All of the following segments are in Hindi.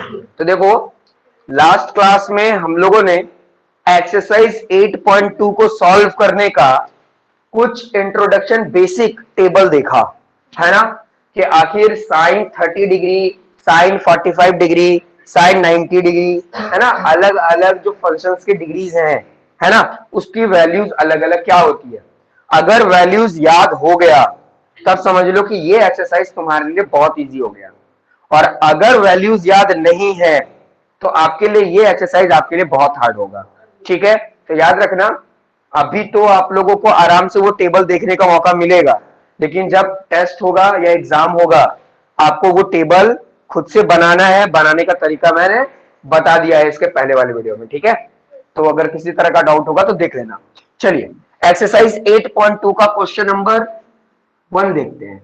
तो देखो, लास्ट क्लास में हम लोगों ने एक्सरसाइज 8.2 को सॉल्व करने का कुछ इंट्रोडक्शन बेसिक टेबल देखा है ना, कि आखिर sine 30 degree, sine 45 degree, sine 90 degree, है ना, अलग अलग जो फंक्शंस की डिग्रीज हैं, है ना, उसकी वैल्यूज अलग अलग क्या होती है। अगर वैल्यूज याद हो गया तब समझ लो कि ये एक्सरसाइज तुम्हारे लिए बहुत इजी हो गया, और अगर वैल्यूज याद नहीं है तो आपके लिए ये एक्सरसाइज आपके लिए बहुत हार्ड होगा। ठीक है, तो याद रखना, अभी तो आप लोगों को आराम से वो टेबल देखने का मौका मिलेगा, लेकिन जब टेस्ट होगा या एग्जाम होगा आपको वो टेबल खुद से बनाना है। बनाने का तरीका मैंने बता दिया है इसके पहले वाले वीडियो में। ठीक है, तो अगर किसी तरह का डाउट होगा तो देख लेना। चलिए, एक्सरसाइज 8.2 का क्वेश्चन नंबर 1 देखते हैं।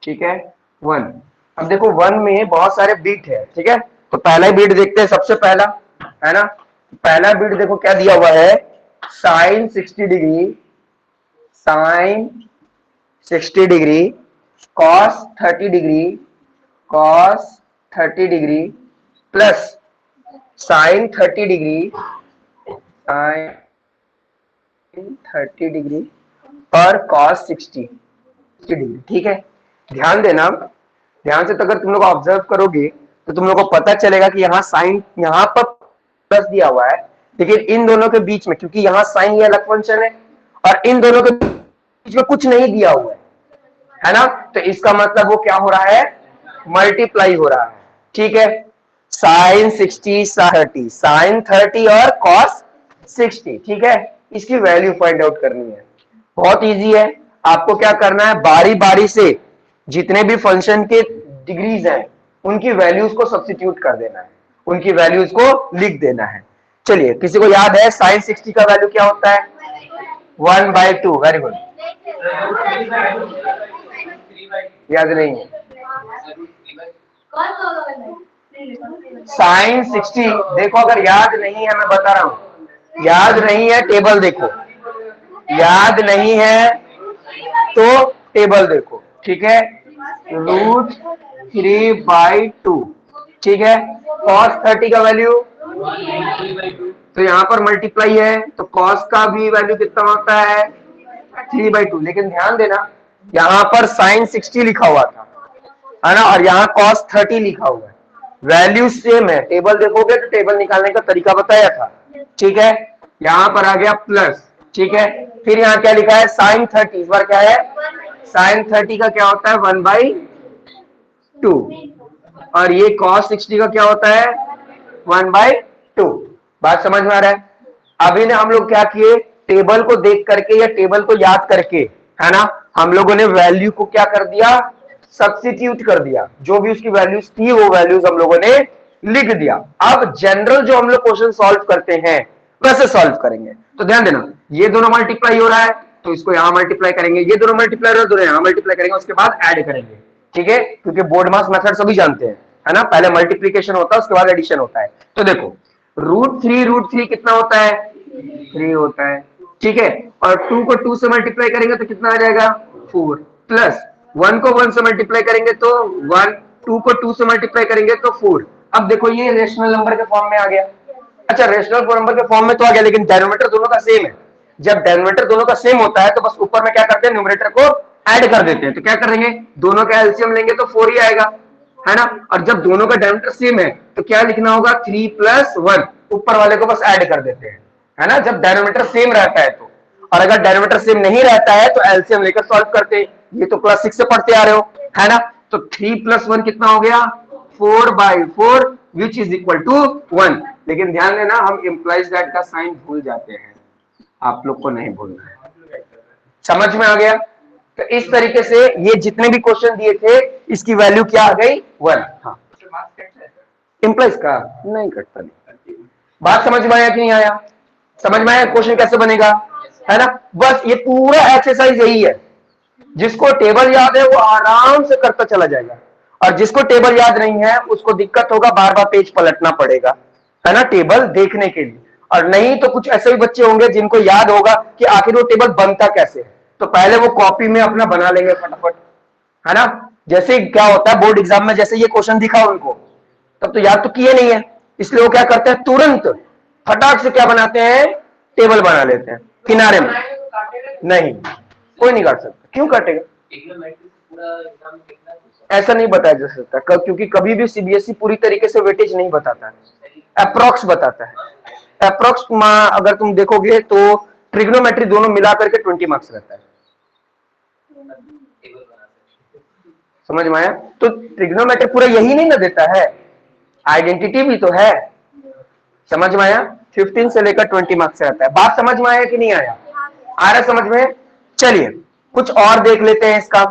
ठीक है, 1। अब देखो 1 में बहुत सारे बीट है। ठीक है, तो पहला ही बीट देखते हैं, सबसे पहला, है ना। पहला बीट देखो क्या दिया हुआ है, sine 60 degree, sine 60 degree, cos 30 degree, cos 30 degree, plus sine 30 degree, sine 30 degree, और कॉस 60 डिग्री। ठीक है, ध्यान देना, ध्यान से तो अगर तुम लोग ऑब्जर्व करोगे तो तुम लोग को पता चलेगा कि यहाँ साइन, यहाँ पर प्लस दिया हुआ है, लेकिन इन दोनों के बीच में, क्योंकि यहाँ साइन ये अलग फंक्शन है और इन दोनों के बीच में कुछ नहीं दिया हुआ है ना, तो इसका मतलब वो क्या हो रहा है, मल्टीप्लाई हो रहा है। ठीक है, साइन 60 30, साइन 30 और कॉस 60। ठीक है, इसकी वैल्यू फाइंड आउट करनी है, बहुत इजी है। आपको क्या करना है, बारी बारी से जितने भी फंक्शन के डिग्रीज हैं उनकी वैल्यूज को सब्स्टिट्यूट कर देना है, उनकी वैल्यूज को लिख देना है। चलिए, किसी को याद है साइन 60 का वैल्यू क्या होता है, 1/2। वेरी गुड, याद नहीं है। साइन 60 देखो, अगर याद नहीं है, मैं बता रहा हूं, याद नहीं है टेबल देखो, याद नहीं है तो टेबल देखो। ठीक है, √3/2। ठीक है, cos 30 का वैल्यू, तो यहां पर मल्टीप्लाई है तो cos का भी वैल्यू कितना होता है, 3/2। लेकिन ध्यान देना, यहां पर साइन 60 लिखा हुआ था, है ना, और यहाँ cos 30 लिखा हुआ है, वैल्यू सेम है। टेबल देखोगे तो टेबल निकालने का तरीका बताया था। ठीक है, यहां पर आ गया प्लस। ठीक है, फिर यहाँ क्या लिखा है, साइन 30, इस बार क्या है, साइन 30 का क्या होता है, 1/2, और ये cos 60 का क्या होता है, 1/2। बात समझ में आ रहा है। अभी ने हम लोग क्या किए, टेबल को देख करके या टेबल को याद करके, है ना, हम लोगों ने वैल्यू को क्या कर दिया, सब्स्टिट्यूट कर दिया, जो भी उसकी वैल्यूज थी वो वैल्यूज हम लोगों ने लिख दिया। अब जनरल जो हम लोग क्वेश्चन सॉल्व करते हैं वैसे सॉल्व करेंगे। तो ध्यान देना, ये दोनों मल्टीप्लाई हो रहा है तो इसको यहां मल्टीप्लाई करेंगे, ये दोनों मल्टीप्लाई हो रहा है, दोनों यहां मल्टीप्लाई करेंगे, उसके बाद ऐड करेंगे। ठीक है, क्योंकि बोर्ड मास मेथड सभी जानते हैं, है ना, पहले मल्टीप्लीकेशन होता है उसके बाद एडिशन होता है। तो देखो, √3 कितना होता है, 3 होता है। ठीक है, और 2 को 2 से मल्टीप्लाई करेंगे तो कितना आ जाएगा, 4, प्लस 1 को 1 से मल्टीप्लाई करेंगे तो 1, 2 को 2 से मल्टीप्लाई करेंगे तो 4। अब देखो ये रेशनल नंबर के फॉर्म में आ गया। अच्छा, रेशनल नंबर के फॉर्म में तो आ गया, लेकिन डेनोमिनेटर दोनों का सेम है। जब डेनोमिनेटर दोनों का सेम होता है तो बस ऊपर में क्या करते हैं, न्यूमरेटर को ऐड कर देते हैं। तो क्या करेंगे, दोनों का एलसीएम लेंगे तो 4 ही आएगा, है ना। और जब दोनों का डेनोमिनेटर सेम है तो क्या लिखना होगा, 3 + 1, ऊपर वाले को बस ऐड कर देते हैं, है ना, जब डेनोमिनेटर सेम रहता है तो। और अगर डेनोमिनेटर सेम नहीं रहता है तो एलसीएम लेकर सॉल्व करते हैं। ये तो क्लास 6 से पढ़ते आ रहे हो, है ना। तो 3 + 1 कितना हो गया, 4/4, विच इज इक्वल टू 1। लेकिन ध्यान देना, हम इंप्लाइज दैट का साइन भूल जाते हैं, आप लोग को नहीं भूलना है। समझ में आ गया। तो इस तरीके से ये जितने भी क्वेश्चन दिए थे इसकी वैल्यू क्या आ गई, 1। हाँ, इंप्लाइज का नहीं कटता, नहीं। बात समझ में आया कि नहीं आया, समझ में आया क्वेश्चन कैसे बनेगा, है ना। बस ये पूरा एक्सरसाइज यही है, जिसको टेबल याद है वो आराम से करता चला जाएगा, और जिसको टेबल याद नहीं है उसको दिक्कत होगा, बार बार पेज पलटना पड़ेगा, है ना, टेबल देखने के लिए। और नहीं तो कुछ ऐसे भी बच्चे होंगे जिनको याद होगा कि आखिर वो टेबल बनता कैसे है, तो पहले वो कॉपी में अपना बना लेंगे फटाफट, है ना। जैसे क्या होता है बोर्ड एग्जाम में, जैसे ये क्वेश्चन दिखा उनको, तब तो याद तो किए नहीं है, इसलिए वो क्या करते हैं, तुरंत फटाक से क्या बनाते हैं, टेबल बना लेते हैं किनारे में। नहीं, कोई नहीं काट सकता। क्यों काटेगा? ऐसा नहीं बताया जा सकता, क्योंकि कभी भी सीबीएसई पूरी तरीके से वेटेज नहीं बताता है, अप्रोक्स बताता है। अप्रोक्स अगर तुम देखोगे तो ट्रिग्नोमेट्री दोनों मिला करके 20 मार्क्स रहता है। समझ में आया? तो ट्रिग्नोमेट्री पूरा यही नहीं ना देता है, आइडेंटिटी भी तो है। समझ में आया? 15 से लेकर 20 मार्क्स रहता है। बात समझ में आया कि नहीं आया? आ रहा समझ में? चलिए कुछ और देख लेते हैं इसका।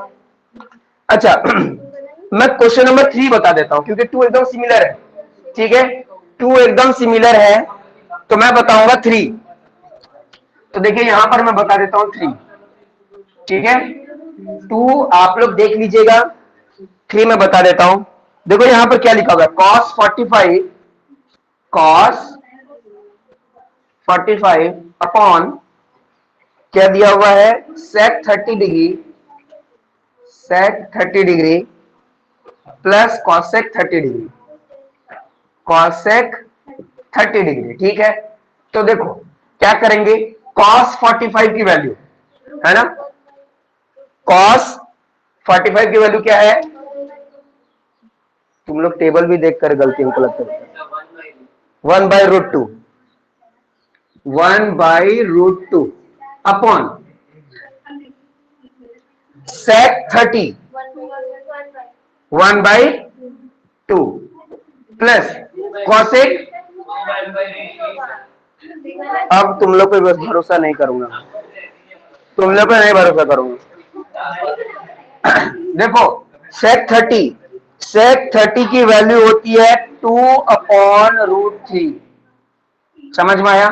अच्छा मैं क्वेश्चन नंबर 3 बता देता हूं, क्योंकि 2 एकदम सिमिलर है। ठीक है, 2 एकदम सिमिलर है, तो मैं बताऊंगा 3। तो देखिए यहां पर मैं बता देता हूं 3। ठीक है, 2 आप लोग देख लीजिएगा, 3 मैं बता देता हूं। देखो यहां पर क्या लिखा हुआ है, cos 45 अपॉन क्या दिया हुआ है, sec 30 degree plus cosec 30 degree, cosec 30 degree. ठीक है, तो देखो क्या करेंगे, cos 45 की वैल्यू है ना, cos 45 की वैल्यू क्या है, तुम लोग टेबल भी देखकर गलती हमको लगता है, 1/√2 1/√2 अपॉन sec 30 1/2 प्लस cosec, अब तुम लोग पे बस भरोसा नहीं करूंगा, तुम लोग पे नहीं भरोसा करूंगा। देखो sec 30 की वैल्यू होती है 2/√3, समझ में आया?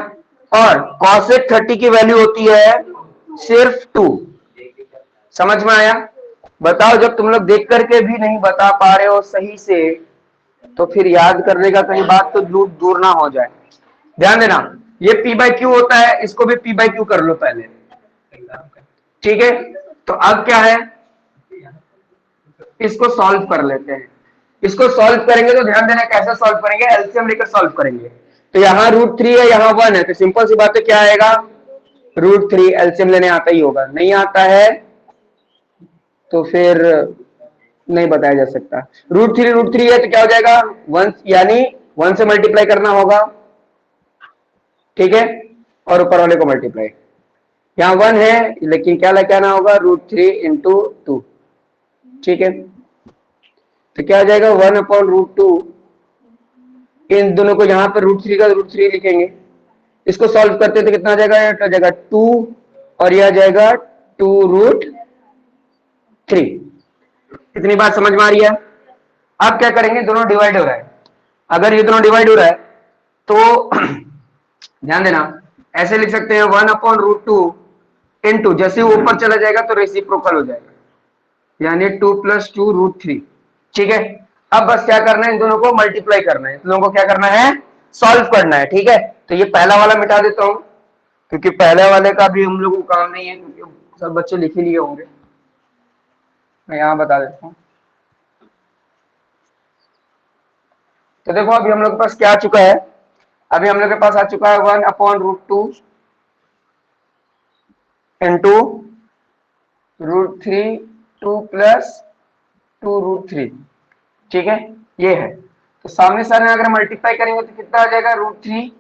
और cosec 30 की वैल्यू होती है सिर्फ 2, समझ में आया? बताओ, जब तुम लोग देख करके भी नहीं बता पा रहे हो सही से, तो फिर याद करने का कहीं बात तो दूर ना हो जाए। ध्यान देना, ये p/q होता है, इसको भी p/q कर लो पहले। ठीक है, तो अब क्या है, इसको सॉल्व कर लेते हैं। इसको सॉल्व करेंगे तो ध्यान देना कैसे सॉल्व करेंगे, एलसीएम लेकर सॉल्व करेंगे। तो यहाँ √3 है, यहाँ 1 है, तो सिंपल सी बात है, क्या आएगा, √3। एलसीएम लेने आता ही होगा, नहीं आता है तो फिर नहीं बताया जा सकता। √3 है तो क्या हो जाएगा, 1, यानी 1 से मल्टीप्लाई करना होगा। ठीक है, और ऊपर वाले को मल्टीप्लाई, यहाँ 1 है लेकिन क्या लेके आना होगा, √3 इंटू 2। ठीक है, तो क्या हो जाएगा, 1/√2, इन दोनों को यहाँ पर √3 का √3 लिखेंगे, इसको सॉल्व करते तो कितना आ जाएगा, आ जाएगा 2 और यह आ जाएगा 2√3। इतनी बात समझ में आ रही है? अब क्या करेंगे, दोनों डिवाइड हो रहा है, अगर ये दोनों डिवाइड हो रहा है तो ध्यान देना, ऐसे लिख सकते हैं 1/√2 इंटू, जैसे ऊपर चला जाएगा तो रेसिप्रोकल हो जाएगा, यानी 2 + 2√3। ठीक है, अब बस क्या करना है, इन दोनों को मल्टीप्लाई करना है, इन दोनों को क्या करना है, सॉल्व करना है। ठीक है, तो ये पहला वाला मिटा देता हूं, क्योंकि पहले वाले का भी हम लोगों को काम नहीं है, क्योंकि सब बच्चे लिख ही लिए होंगे। मैं यहां बता देता हूं, तो देखो अभी हम लोग के पास क्या आ चुका है, अभी हम लोग के पास आ चुका है 1/√2 इंटू √3, 2 + 2√3। ठीक है, ये है, तो सामने सामने अगर मल्टीप्लाई करेंगे तो कितना आ जाएगा, √3।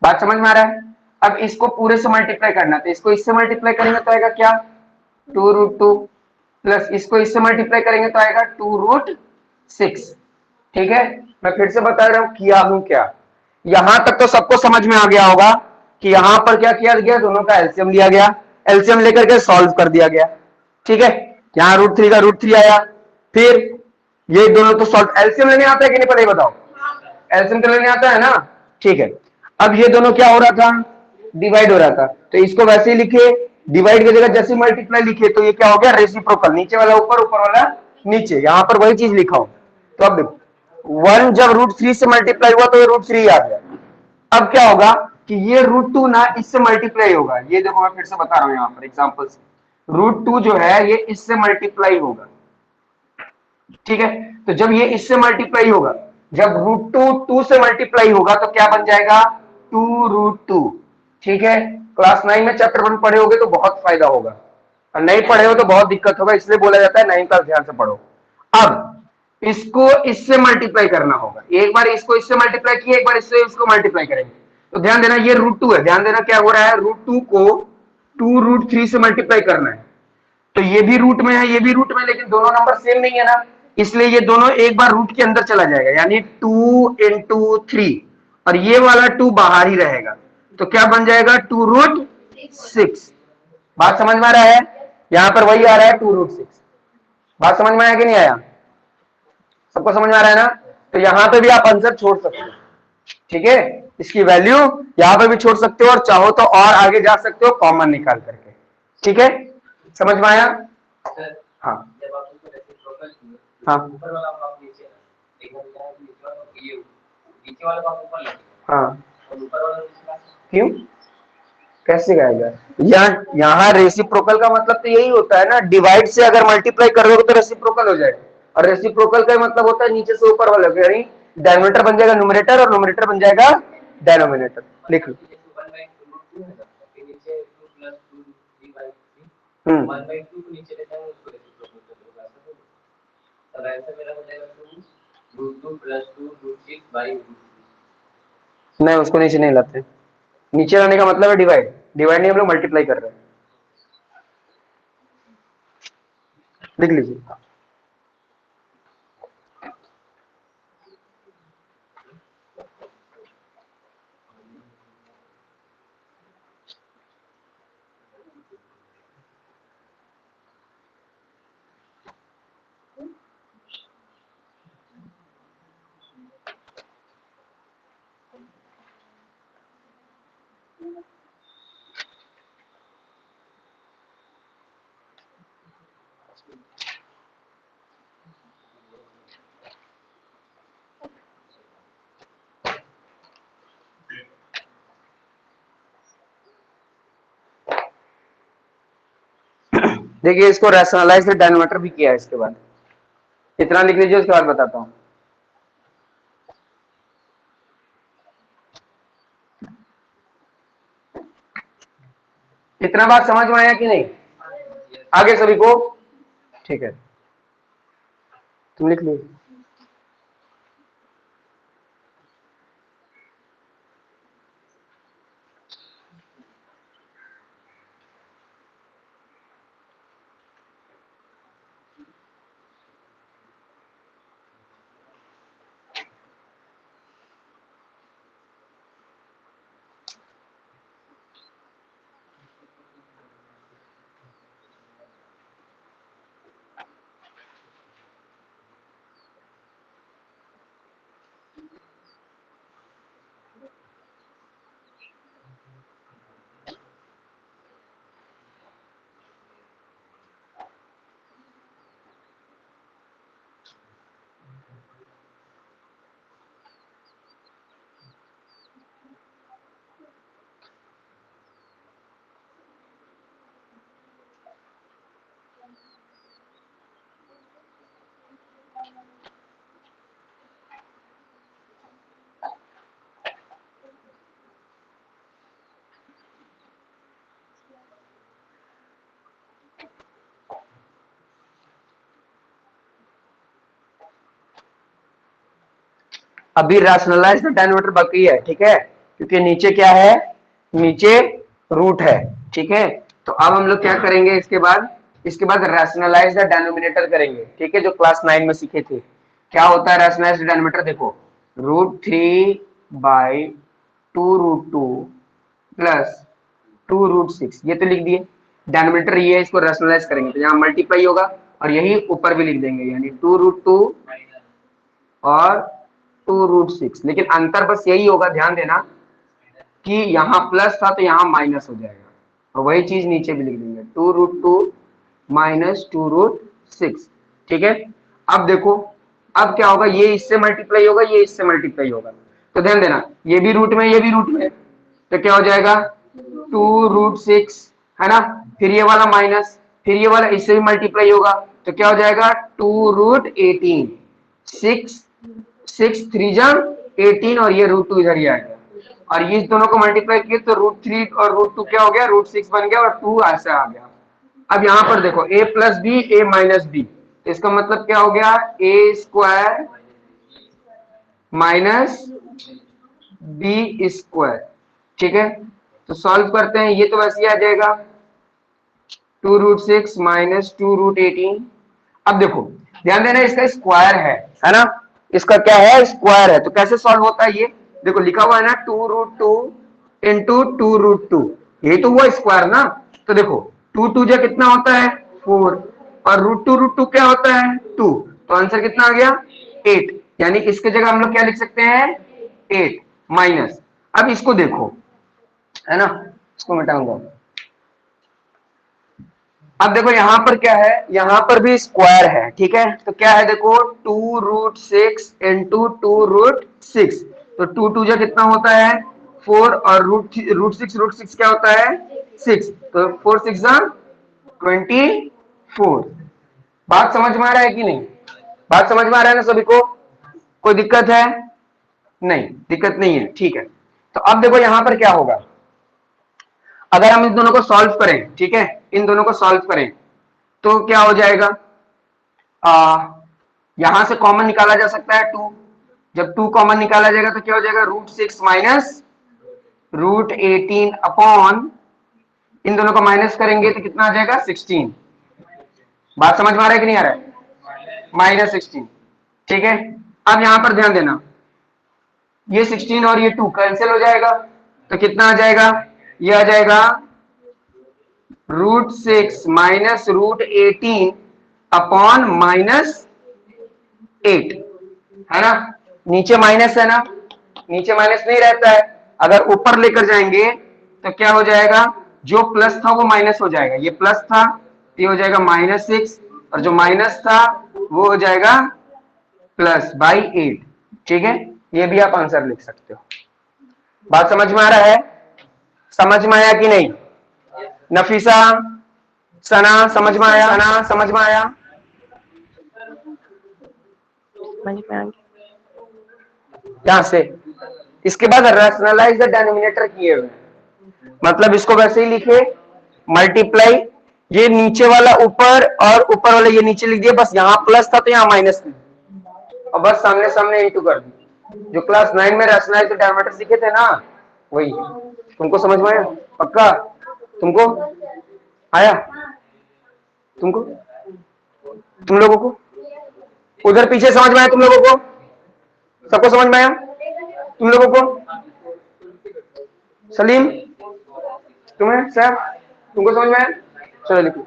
बात समझ में आ रहा है? अब इसको पूरे से मल्टीप्लाई करना, तो इसको इससे मल्टीप्लाई करेंगे तो आएगा क्या, 2√2 प्लस इसको इससे मल्टीप्लाई करेंगे तो आएगा 2√6। ठीक है, मैं फिर से बता रहा हूं किया हूं क्या। यहां तक तो सबको समझ में आ गया होगा कि यहां पर क्या किया गया, दोनों का एलसीएम लिया गया, एलसीएम लेकर के सॉल्व कर दिया गया। ठीक है, यहां √3 का √3 आया, फिर ये दोनों तो सॉल्व, एलसीएम लेने आता है कि नहीं पता ही बताओ, एलसीएम तो लेने आता है ना। ठीक है, अब ये दोनों क्या हो रहा था, डिवाइड हो रहा था, तो इसको वैसे ही लिखे, डिवाइड की जगह जैसे मल्टीप्लाई लिखे तो ये क्या हो गया, रेसिप्रोकल, नीचे वाला ऊपर, ऊपर वाला नीचे, यहां पर वही चीज लिखा हूं। तो अब देखो 1 जब √3 से मल्टीप्लाई हुआ तो ये √3 आ गया। अब क्या होगा कि ये √2 ना इससे मल्टीप्लाई होगा, ये देखो मैं फिर से बता रहा हूं यहां पर एग्जांपल से, √2 जो है ये इससे मल्टीप्लाई होगा। ठीक है, तो जब ये इससे मल्टीप्लाई होगा जब रूट टू टू से मल्टीप्लाई होगा तो क्या बन जाएगा, टू रूट टू। ठीक है, क्लास 9 में चैप्टर 1 पढ़े होगे तो बहुत फायदा होगा, और नहीं पढ़े हो तो बहुत दिक्कत होगा, इसलिए बोला जाता है 9 क्लास ध्यान से पढ़ो। अब इसको इससे मल्टीप्लाई करना होगा, एक बार इसको इससे मल्टीप्लाई किया, एक बार इससे इसको मल्टीप्लाई करेंगे। तो ध्यान देना ये रूट टू है, ध्यान देना क्या हो रहा है, रूट टू को टू रूट थ्री से मल्टीप्लाई करना है। तो ये भी रूट में है, ये भी रूट में, लेकिन दोनों नंबर सेम नहीं है ना, इसलिए ये दोनों एक बार रूट के अंदर चला जाएगा, यानी 2 into 3, और ये वाला 2 बाहर ही रहेगा, तो क्या बन जाएगा, 2√6। बात समझ में आ रहा है, यहां पर वही आ रहा है 2√6। बात समझ में आया कि नहीं आया, सबको समझ में आ रहा है ना। तो यहां पे भी आप आंसर छोड़ सकते हो, ठीक है, इसकी वैल्यू यहां पे भी छोड़ सकते हो, और चाहो तो और आगे जा सकते हो कॉमन निकाल करके। ठीक है, समझ में आया। हाँ हाँ हाँ, क्यों, कैसे गाएगा, यहाँ रेसिप्रोकल का मतलब तो यही होता है ना, डिवाइड से अगर मल्टीप्लाई कर रहे हो तो रेसिप्रोकल हो जाएगा, और रेसिप्रोकल का मतलब होता है नीचे से ऊपर वाला, यानी डायमीटर बन जाएगा न्यूमरेटर और न्यूमरेटर बन जाएगा डेनोमिनेटर। लिख लो। नहीं, उसको नीचे नहीं लाते, नीचे लाने का मतलब है डिवाइड, डिवाइड नहीं हम लोग मल्टीप्लाई कर रहे हैं। लिख लीजिए। देखिए, इसको रैशनलाइज डायनोमीटर भी किया है, इसके बाद इतना लिख लीजिए, उसके बाद बताता हूं। इतना बात समझ में आया कि नहीं, आगे सभी को, ठीक है, तुम लिख लीजिए। अभी रैशनलाइज डायनोमीटर बाकी है, ठीक है, क्योंकि नीचे क्या है, नीचे रूट है, ठीक है। तो अब हम लोग क्या करेंगे, इसके बाद रैशनलाइज डायनोमिनेटर करेंगे, ठीक है, जो क्लास 9 में सीखे थे। क्या होता है रैशनलाइज डायनोमीटर, देखो, √3/2√2 प्लस 2√6, ये तो लिख दिए, डायनोमीटर ये है, इसको रैशनलाइज करेंगे तो यहाँ मल्टीप्लाई होगा, और यही ऊपर भी लिख देंगे, यानी 2√2 और 2√6, लेकिन अंतर बस यही होगा, ध्यान देना कि यहाँ प्लस था तो यहाँ माइनस हो जाएगा, और वही चीज नीचे भी लिख देंगे, 2√2 माइनस 2√6, ठीक है। अब देखो, अब क्या होगा, ये इससे मल्टीप्लाई होगा, ये इससे मल्टीप्लाई होगा, तो ध्यान देना ये भी रूट में, ये भी रूट में, तो क्या हो जाएगा 2√6, है ना, फिर ये वाला माइनस, फिर ये वाला इससे भी मल्टीप्लाई होगा, तो क्या हो जाएगा 2√18, 6 6 3 जा 18 और ये √2 इधर ही आ गया और ये इस दोनों को मल्टीप्लाई किए तो √3 और √2 क्या हो गया, √6 बन गया और 2 ऐसे आ गया। अब यहाँ पर देखो a plus B a minus B, इसका मतलब क्या हो गया, a square minus B square. ठीक है, तो सॉल्व करते हैं, ये तो वैसे ही आ जाएगा 2√6 माइनस 2√18। अब देखो ध्यान देना, इसका स्क्वायर है ना, इसका क्या है, स्क्वायर है, तो कैसे सॉल्व होता है ये देखो, लिखा हुआ है ना 2√2 इंटू 2√2, यही तो हुआ स्क्वायर ना। तो देखो 2 2 जा कितना होता है 4 और √2 क्या होता है 2, तो आंसर कितना आ गया 8, यानी इसके जगह हम लोग क्या लिख सकते हैं 8 माइनस। अब इसको देखो है ना, इसको मिटाऊंगा। अब देखो यहां पर क्या है, यहां पर भी स्क्वायर है, ठीक है, तो क्या है देखो 2√6 इंटू 2√6, तो 2 2 जा कितना होता है 4 और √6 क्या होता है 6, तो 4 6 जा 24। बात समझ में आ रहा है कि नहीं, बात समझ में आ रहा है ना सभी को, कोई दिक्कत है, नहीं दिक्कत नहीं है, ठीक है। तो अब देखो यहां पर क्या होगा, अगर हम इन दोनों को सॉल्व करें, ठीक है, इन दोनों को सॉल्व करें तो क्या हो जाएगा, यहां से कॉमन निकाला जा सकता है 2, जब 2 कॉमन निकाला जाएगा तो क्या हो जाएगा √6 माइनस √18 अपॉन, इन दोनों को माइनस करेंगे तो कितना आ जाएगा 16। बात समझ में आ रहा है कि नहीं आ रहा है, -16। ठीक है, अब यहां पर ध्यान देना, ये 16 और ये 2 कैंसिल हो जाएगा, तो कितना आ जाएगा, ये आ जाएगा √6 माइनस √18 अपॉन -8, है ना, नीचे माइनस है ना, नीचे माइनस नहीं रहता है, अगर ऊपर लेकर जाएंगे तो क्या हो जाएगा, जो प्लस था वो माइनस हो जाएगा, ये प्लस था ये हो जाएगा -6 और जो माइनस था वो हो जाएगा +8। ठीक है, ये भी आप आंसर लिख सकते हो। बात समझ में आ रहा है, समझ में आया कि नहीं, नफीसा सना समझ में आया, सना समझ में आया, यहां से इसके बाद रैशनलाइज द डिनोमिनेटर किए हुए, मतलब इसको वैसे ही लिखे मल्टीप्लाई, ये नीचे वाला ऊपर और ऊपर वाला ये नीचे लिख दिया, बस यहाँ प्लस था तो यहाँ माइनस नहीं, और बस सामने सामने इंटू कर दी। जो क्लास 9 में रैशनलाइज द डिनोमिनेटर सीखे थे ना, वही तुमको समझ में आया, पक्का तुमको आया, तुमको, तुम लोगों को उधर पीछे समझ में आया, तुम लोगों को सबको समझ में आया, तुम लोगों को, सलीम तुम्हें सर तुमको समझ में आया, चलो लिखो।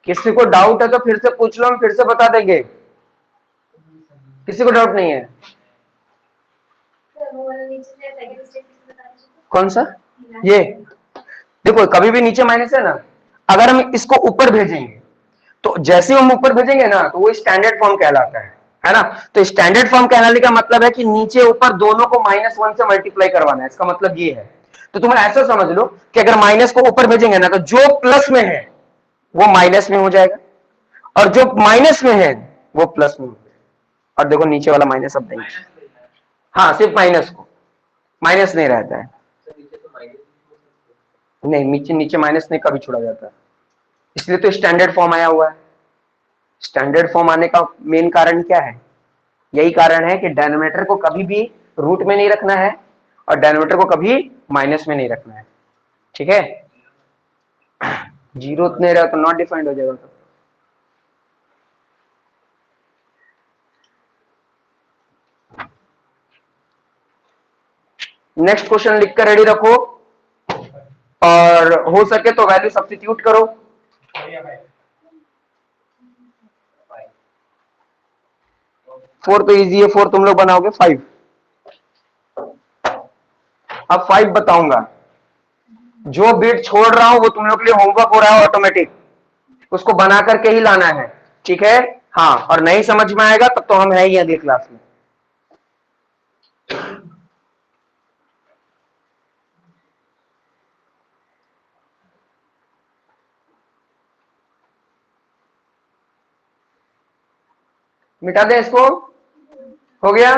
किसी को डाउट है तो फिर से पूछ लो, हम फिर से बता देंगे, किसी को डाउट नहीं है, कौन सा, ये देखो कभी भी नीचे माइनस है ना, अगर हम इसको ऊपर भेजेंगे तो जैसे हम ऊपर भेजेंगे ना तो वो स्टैंडर्ड फॉर्म कहलाता है ना, तो स्टैंडर्ड फॉर्म कहलाने का मतलब है कि नीचे ऊपर दोनों को -1 से मल्टीप्लाई करवाना है, इसका मतलब ये है। तो तुम ऐसा समझ लो कि अगर माइनस को ऊपर भेजेंगे ना तो जो प्लस में है वो माइनस में हो जाएगा और जो माइनस में है वो प्लस में हो जाएगा, और देखो नीचे वाला माइनस अब नहीं, हाँ सिर्फ माइनस को, माइनस नहीं रहता है, नहीं नीचे नीचे माइनस नहीं कभी छोड़ा जाता है, इसलिए तो स्टैंडर्ड फॉर्म आया हुआ है। स्टैंडर्ड फॉर्म आने का मेन कारण क्या है, यही कारण है कि डिनोमिनेटर को कभी भी रूट में नहीं रखना है और डिनोमिनेटर को कभी माइनस में नहीं रखना है। ठीक है, जीरो नहीं रहा तो नॉट डिफाइंड हो जाएगा। नेक्स्ट क्वेश्चन लिखकर रेडी रखो और हो सके तो वैल्यू सब्स्टिट्यूट करो। फोर तो इजी है, फोर तुम लोग बनाओगे। फाइव, अब फाइव बताऊंगा। जो बिट छोड़ रहा हूं वो तुम लोग के लिए होमवर्क हो रहा है ऑटोमेटिक, उसको बना करके ही लाना है। ठीक है, हाँ, और नहीं समझ में आएगा तब तो हम है ही अगली क्लास में। मिटा दे इसको, हो गया।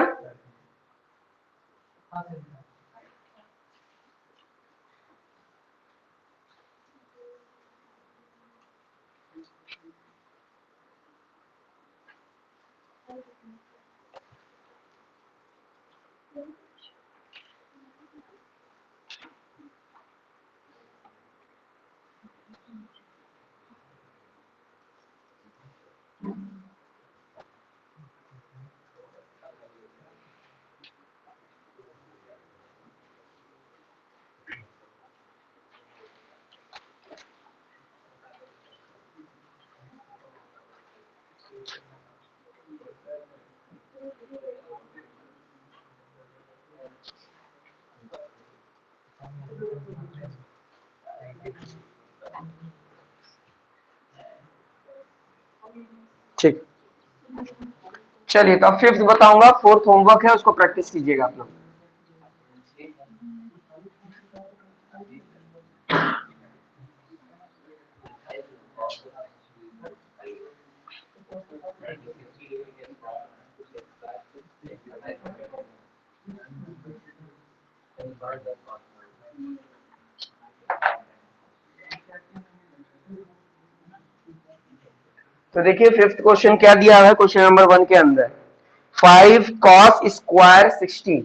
ठीक, चलिए तो अब फिफ्थ बताऊंगा, फोर्थ होमवर्क है, उसको प्रैक्टिस कीजिएगा आप लोग। तो देखिए फिफ्थ क्वेश्चन क्या दिया है क्वेश्चन नंबर 1 के अंदर। 5 cos square 60,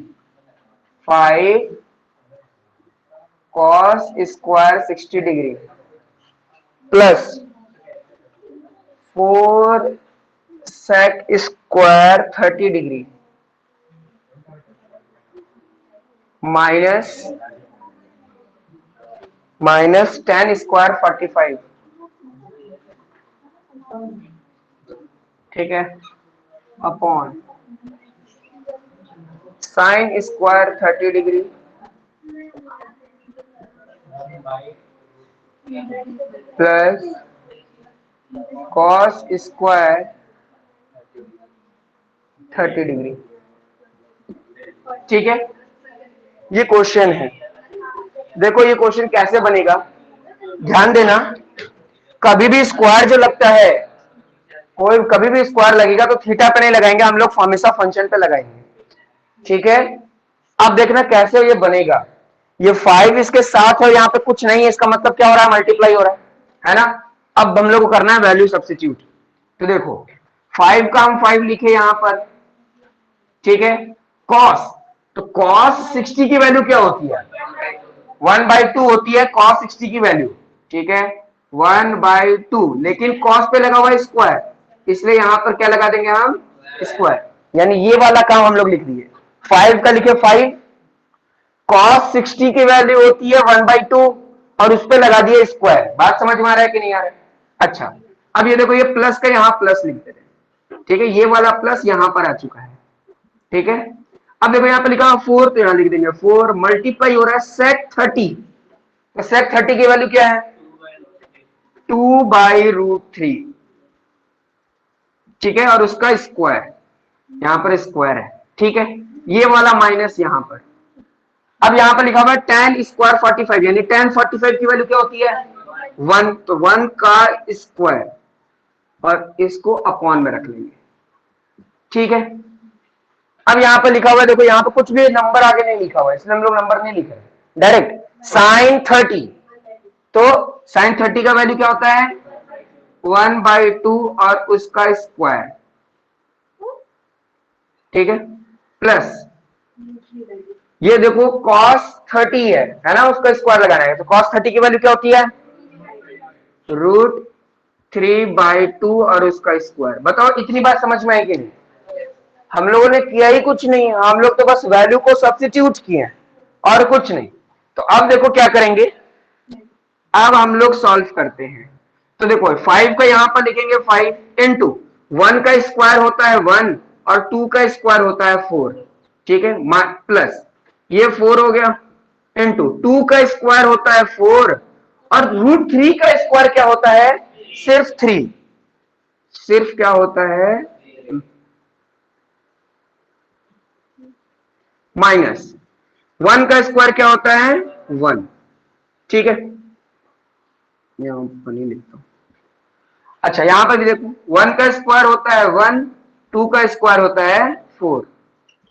5 cos square 60 degree plus 4 sec square 30 degree minus tan square 45। ठीक है, upon sin square 30 degree plus cos square 30 degree. ठीक है, ये क्वेश्चन है। देखो ये क्वेश्चन कैसे बनेगा, ध्यान देना। कभी भी स्क्वायर जो लगता है, कोई कभी भी स्क्वायर लगेगा तो थीटा पे नहीं लगाएंगे हम लोग, हमेशा फंक्शन पे लगाएंगे। ठीक है, अब देखना कैसे ये बनेगा। ये 5 इसके साथ है, यहाँ पे कुछ नहीं है, इसका मतलब क्या हो रहा है, मल्टीप्लाई हो रहा है ना। अब हम लोग को करना है वैल्यू सब्स्टिट्यूट। तो देखो 5 का हम 5 लिखे यहां पर। ठीक है, कॉस, तो कॉस 60 की वैल्यू क्या होती है, 1/2 होती है कॉस 60 की वैल्यू। ठीक है, 1/2, लेकिन कॉस पे लगा हुआ है स्क्वायर, इसलिए यहां पर क्या लगा देंगे हम, स्क्वायर। यानी ये वाला काम हम लोग लिख दिए। 5 का लिखे 5, कॉस 60 की वैल्यू होती है 1/2 और उस पर लगा दिए स्क्वायर। बात समझ में आ रहा है कि नहीं आ रहा है। अच्छा, अब ये देखो ये प्लस का यहां प्लस लिख दे रहे। ठीक है, ये वाला प्लस यहां पर आ चुका है। ठीक है, अब देखो यहां पर लिखा 4, तो यहां लिख देंगे 4 मल्टीप्लाई हो रहा है सेक 30। तो सेक 30 की वैल्यू क्या है, 2/√3। ठीक है, और उसका स्क्वायर, यहां पर स्क्वायर है। ठीक है, ये वाला माइनस यहां पर। अब यहां पर लिखा हुआ है tan स्क्वायर 45, यानी tan 45 की वैल्यू क्या होती है, 1, तो 1 का स्क्वायर और इसको अपॉन में रख लेंगे। ठीक है, अब यहां पर लिखा हुआ है, देखो यहां पर कुछ भी नंबर आगे नहीं लिखा हुआ है, इसलिए हम लोग नंबर नहीं लिख रहे, डायरेक्ट साइन 30। तो साइन 30 का वैल्यू क्या होता है, 1/2 और उसका स्क्वायर। ठीक है, प्लस ये देखो cos 30 है ना, उसका स्क्वायर लगाना है, तो cos 30 की वैल्यू क्या होती है, √3/2 और उसका स्क्वायर। बताओ इतनी बात समझ में आएगी नहीं? हम लोगों ने किया ही कुछ नहीं, हम लोग तो बस वैल्यू को सब्स्टिट्यूट किए हैं और कुछ नहीं। तो अब देखो क्या करेंगे, अब हम लोग सॉल्व करते हैं। तो देखो 5 का यहां पर लिखेंगे 5 इंटू 1 का स्क्वायर होता है 1 और 2 का स्क्वायर होता है 4, ठीक है, प्लस ये 4 हो गया, इंटू 2 का स्क्वायर होता है 4 और √3 का स्क्वायर क्या होता है, सिर्फ 3, सिर्फ क्या होता है, माइनस 1 का स्क्वायर क्या होता है 1, ठीक है, यहां पर नहीं लिखता हूं। अच्छा यहां पर भी देखो 1 का स्क्वायर होता है 1, 2 का स्क्वायर होता है 4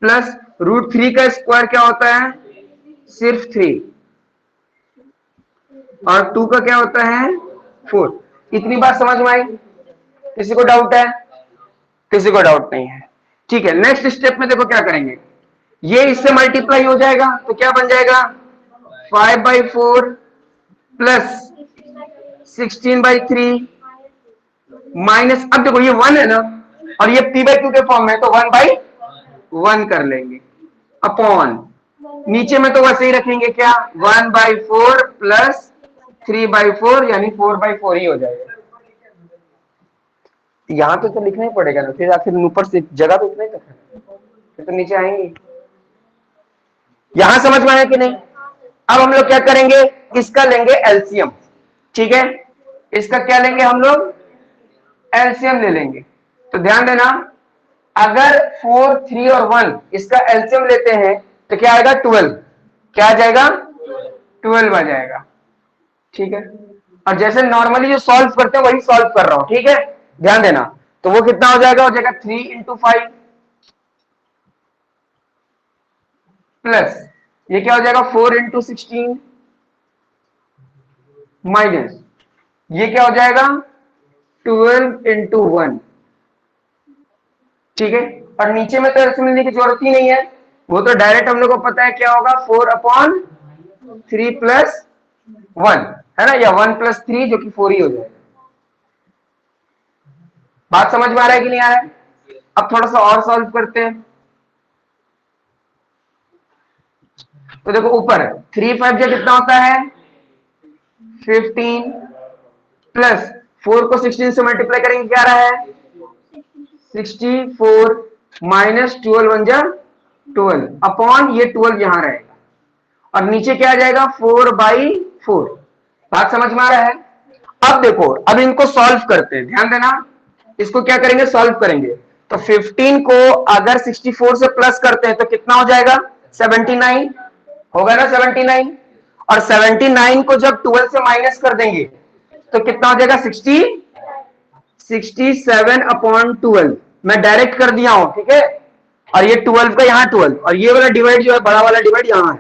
प्लस √3 का स्क्वायर क्या होता है, सिर्फ 3 और 2 का क्या होता है 4। इतनी बात समझ में आई? किसी को डाउट है? किसी को डाउट नहीं है, ठीक है। नेक्स्ट स्टेप में देखो क्या करेंगे, ये इससे मल्टीप्लाई हो जाएगा तो क्या बन जाएगा, 5/4 प्लस 16/3 माइनस, अब देखो ये 1 है ना और ये p/2 के फॉर्म में, तो 1/1 कर लेंगे अपॉन, नीचे में तो वैसे ही रखेंगे क्या, 1/4 प्लस 3/4 यानी 4/4 ही हो जाएगा। यहां तो लिखना ही पड़ेगा ना, फिर आखिर ऊपर से जगह तो इतना ही तक है, फिर तो नीचे आएंगे। यहां समझ में आया कि नहीं? अब हम लोग क्या करेंगे, इसका लेंगे एलसीएम, ठीक है, इसका क्या लेंगे हम लोग, एलसीएम ले लेंगे। तो ध्यान देना, अगर 4, 3 और 1 इसका एलसीएम लेते हैं तो क्या आएगा 12, क्या आ जाएगा 12 आ जाएगा, ठीक है। और जैसे नॉर्मली जो सॉल्व करते हैं वही सॉल्व कर रहा हूं, ठीक है, ध्यान देना। तो वो कितना हो जाएगा, 3 इंटू 5 प्लस ये क्या हो जाएगा 4 इंटू 16 माइनस ये क्या हो जाएगा 12 इंटू 1, ठीक है। और नीचे में तो एलसीएम लेने की जरूरत ही नहीं है, वो तो डायरेक्ट हम लोग को पता है क्या होगा, 4/3 प्लस 1 है ना, या 1 प्लस 3 जो कि 4 ही हो जाएगा। बात समझ में आ रहा है कि नहीं आ रहा है? अब थोड़ा सा और सॉल्व करते हैं। तो देखो ऊपर 3 5 जो कितना होता है 15 प्लस 4 को 16 से मल्टीप्लाई करेंगे क्या आ रहा है 64 माइनस 12 1 जा 12 अपॉन ये 12 यहां रहेगा और नीचे क्या आ जाएगा 4/4। बात समझ में आ रहा है? अब देखो, अब इनको सॉल्व करते हैं, ध्यान देना, इसको क्या करेंगे सॉल्व करेंगे। तो 15 को अगर 64 से प्लस करते हैं तो कितना हो जाएगा 79 होगा ना 79, और 79 को जब 12 से माइनस कर देंगे तो कितना हो जाएगा 67/12। मैं डायरेक्ट कर दिया हूं, ठीक है, और ये 12 का यहाँ 12 और ये वाला डिवाइड जो है बड़ा वाला डिवाइड यहाँ है,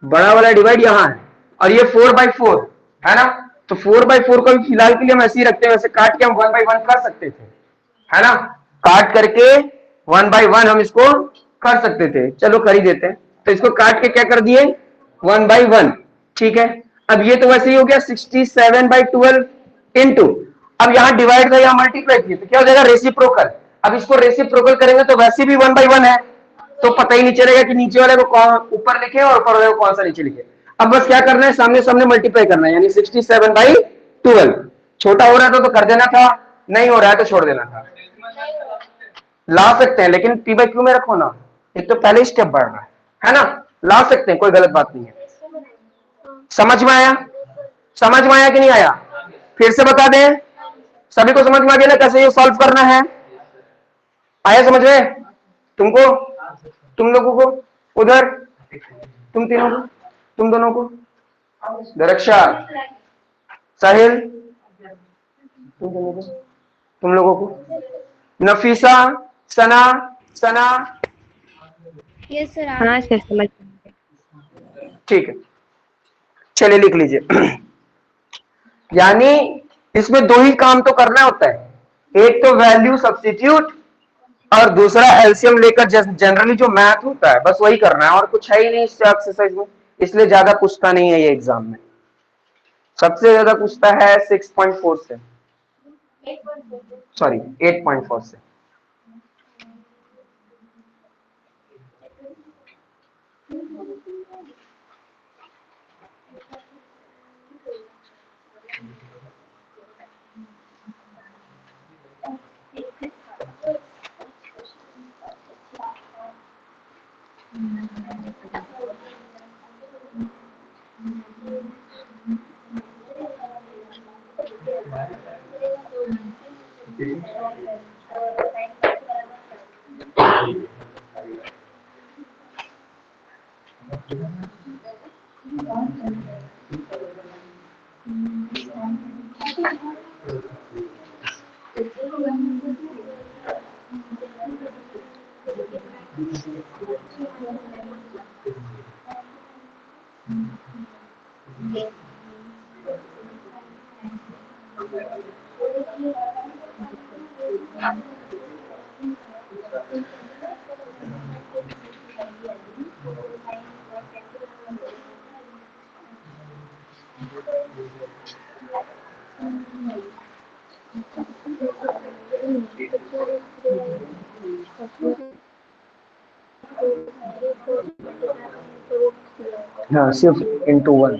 बड़ा वाला डिवाइड यहाँ है, और ये 4/4 है ना। तो 4/4 को भी फिलहाल के लिए हम ऐसे ही रखते हैं, वैसे काट के हम 1/1 कर सकते थे, है ना, काट करके 1/1 हम इसको कर सकते थे, चलो कर ही देते हैं। तो इसको काट के क्या कर दिए 1/1, ठीक है। अब ये तो वैसे ही हो गया 67/12 इंटू, अब यहाँ डिवाइड था यहाँ मल्टीप्लाई किया तो क्या हो जाएगा रेसिप्रोकल। अब इसको रेसिप्रोकल करेंगे तो वैसे भी 1/1 है, तो पता ही नहीं चलेगा कि नीचे वाले को कौन ऊपर लिखे और ऊपर वाले को कौन सा नीचे लिखे। अब बस क्या करना है, सामने सामने मल्टीप्लाई करना है, यानी 67/12। छोटा हो रहा था तो कर देना था, नहीं हो रहा है तो छोड़ देना था। ला सकते हैं लेकिन p/q में रखो ना, एक तो पहले स्टेप बढ़ रहा है ना, ला सकते हैं, कोई गलत बात नहीं है। समझ में आया? समझ में आया कि नहीं आया? फिर से बता दें, सभी को समझ में आ गया ना कैसे ये सॉल्व करना है? आया समझ में तुमको, तुम लोगों को, उधर तुम तीनों को, तुम दोनों को, दरक्षा, साहिल, तुम लोगों को, नफीसा, सना, सना, यस सर। हाँ सर समझ। ठीक है, चलिए लिख लीजिए। यानी इसमें दो ही काम तो करना होता है, एक तो वैल्यू सब्स्टिट्यूट और दूसरा एलसीएम लेकर जनरली जो मैथ होता है बस वही करना है और कुछ है ही नहीं इस एक्सरसाइज में, इसलिए ज्यादा पूछता नहीं है ये एग्जाम में। सबसे ज्यादा पूछता है 6.4 से, सॉरी 8.4 से। हाँ सिर्फ इंटू 1।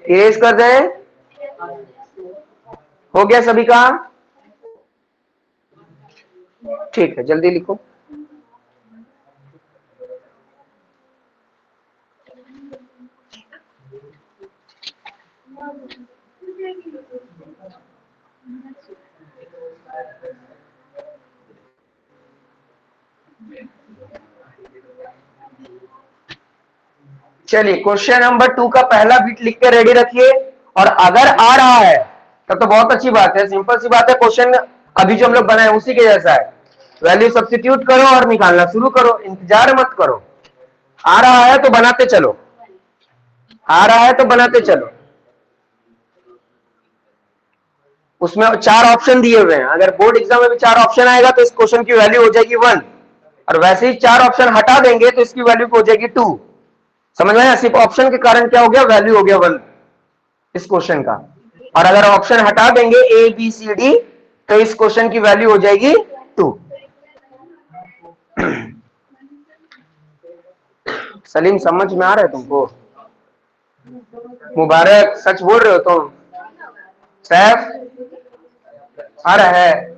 इरेज कर दे, हो गया सभी का? ठीक है, जल्दी लिखो। चलिए क्वेश्चन नंबर 2 का पहला बिट लिख के रेडी रखिए, और अगर आ रहा है तब तो बहुत अच्छी बात है, सिंपल सी बात है। क्वेश्चन अभी जो हम लोग बनाए उसी के जैसा है, वैल्यू सब्स्टिट्यूट करो और निकालना शुरू करो, इंतजार मत करो। आ रहा है तो बनाते चलो, आ रहा है तो बनाते चलो। उसमें 4 ऑप्शन दिए हुए हैं, अगर बोर्ड एग्जाम में भी 4 ऑप्शन आएगा तो इस क्वेश्चन की वैल्यू हो जाएगी 1, और वैसे ही 4 ऑप्शन हटा देंगे तो इसकी वैल्यू हो जाएगी 2। समझ में आया? सिर्फ ऑप्शन के कारण क्या हो गया, वैल्यू हो गया 1 इस क्वेश्चन का। और अगर ऑप्शन हटा देंगे ए बी सी डी तो इस क्वेश्चन की वैल्यू हो जाएगी 2। सलीम समझ में आ रहा है तुमको? मुबारक सच बोल रहे हो तुम? सैफ आ रहा है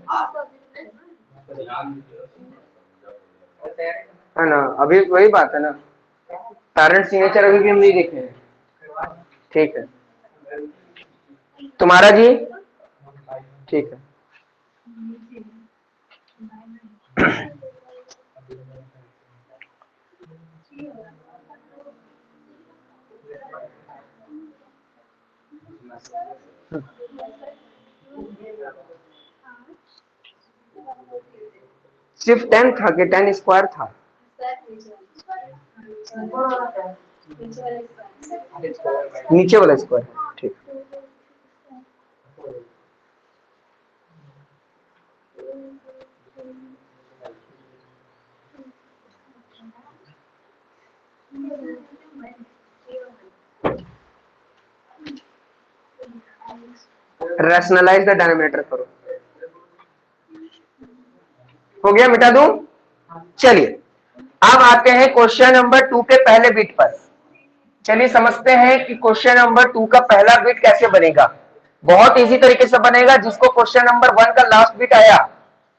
ना? अभी वही बात है ना, पेरेंट सिग्नेचर अभी भी हम नहीं देखे हैं। ठीक है, तुम्हारा जी? ठीक है। सिर्फ 10 था कि 10 स्क्वायर था? नीचे वाला स्क्वायर, ठीक। रैशनलाइज द डिनोमिनेटर करो। हो गया, मिटा दूं? चलिए अब आते हैं क्वेश्चन नंबर 2 के पहले बिट पर। चलिए समझते हैं कि क्वेश्चन नंबर 2 का पहला बिट कैसे बनेगा। बहुत इजी तरीके से बनेगा, जिसको क्वेश्चन नंबर 1 का लास्ट बिट आया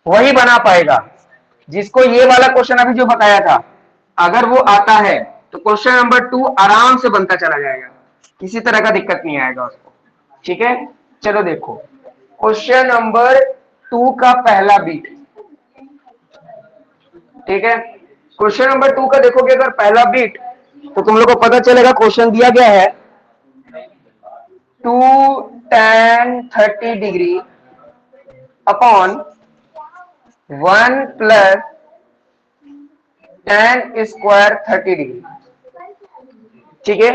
वही बना पाएगा। जिसको ये वाला क्वेश्चन अभी जो बताया था अगर वो आता है तो क्वेश्चन नंबर 2 आराम से बनता चला जाएगा, किसी तरह का दिक्कत नहीं आएगा उसको। ठीक है, चलो देखो क्वेश्चन नंबर 2 का पहला बिट। ठीक है, क्वेश्चन नंबर 2 का देखोगे अगर पहला बिट तो तुम लोग को पता चलेगा क्वेश्चन दिया गया है 2 tan 30 degree upon 1 plus tan square 30 degree. ठीक है,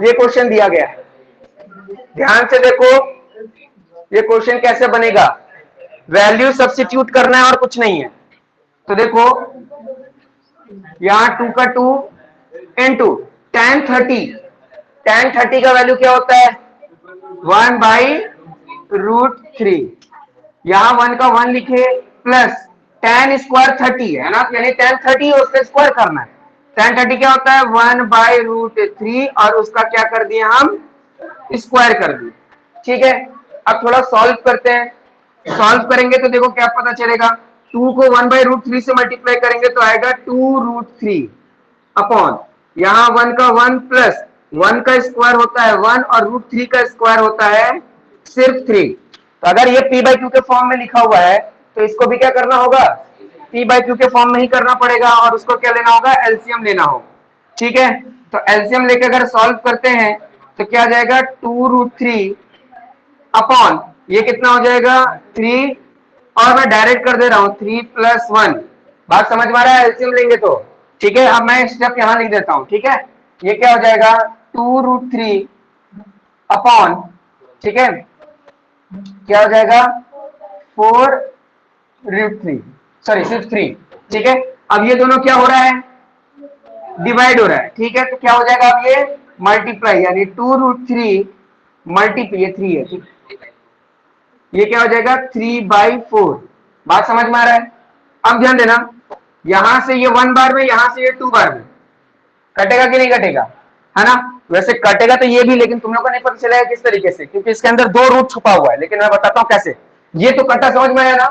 ये क्वेश्चन दिया गया है। ध्यान से देखो ये क्वेश्चन कैसे बनेगा। वैल्यू सब्स्टिट्यूट करना है और कुछ नहीं है। तो देखो यहां 2 का 2 इंटू tan 30 का वैल्यू क्या होता है 1/√3। यहां 1 का 1 लिखे प्लस tan स्क्वायर 30 है ना, यानी tan 30 उसका स्क्वायर करना है। tan 30 क्या होता है 1/√3 और उसका क्या कर दिए हम स्क्वायर कर दिए। ठीक है, अब थोड़ा सॉल्व करते हैं। सॉल्व करेंगे तो देखो क्या पता चलेगा 2 को 1/√3 से मल्टीप्लाई करेंगे तो आएगा 2√3 अपॉन यहां 1 का 1 प्लस 1 का स्क्वायर होता है 1 और √3 का स्क्वायर होता है सिर्फ 3। तो अगर ये p/q के फॉर्म में लिखा हुआ है तो इसको भी क्या करना होगा p/q के फॉर्म में ही करना पड़ेगा और उसको क्या लेना होगा एलसीएम लेना होगा। ठीक है, तो एलसीएम लेकर अगर सॉल्व करते हैं तो क्या आ जाएगा 2√3 अपॉन ये कितना हो जाएगा 3 और मैं डायरेक्ट कर दे रहा हूं 3 + 1। बात समझ में आ रहा है एलसीएम लेंगे तो। ठीक है, अब मैं स्टेप यहां लिख देता हूं। ठीक है, ये क्या हो जाएगा 2√3 अपॉन ठीक है क्या हो जाएगा 4√3 सॉरी सिर्फ 3। ठीक है, अब ये दोनों क्या हो रहा है डिवाइड हो रहा है। ठीक है, तो क्या हो जाएगा अब ये मल्टीप्लाई यानी 2√3 मल्टीप्लाई ये 3 है। ठीक, ये क्या हो जाएगा 3/4। बात समझ में आ रहा है। अब ध्यान देना यहां से ये 1 बार में यहां से ये 2 बार में कटेगा कि नहीं कटेगा, है ना। वैसे कटेगा तो ये भी, लेकिन तुम लोग को नहीं पता चलेगा किस तरीके से, क्योंकि इसके अंदर 2 रूट छुपा हुआ है। लेकिन मैं बताता हूं कैसे। ये तो कटा समझ में आया ना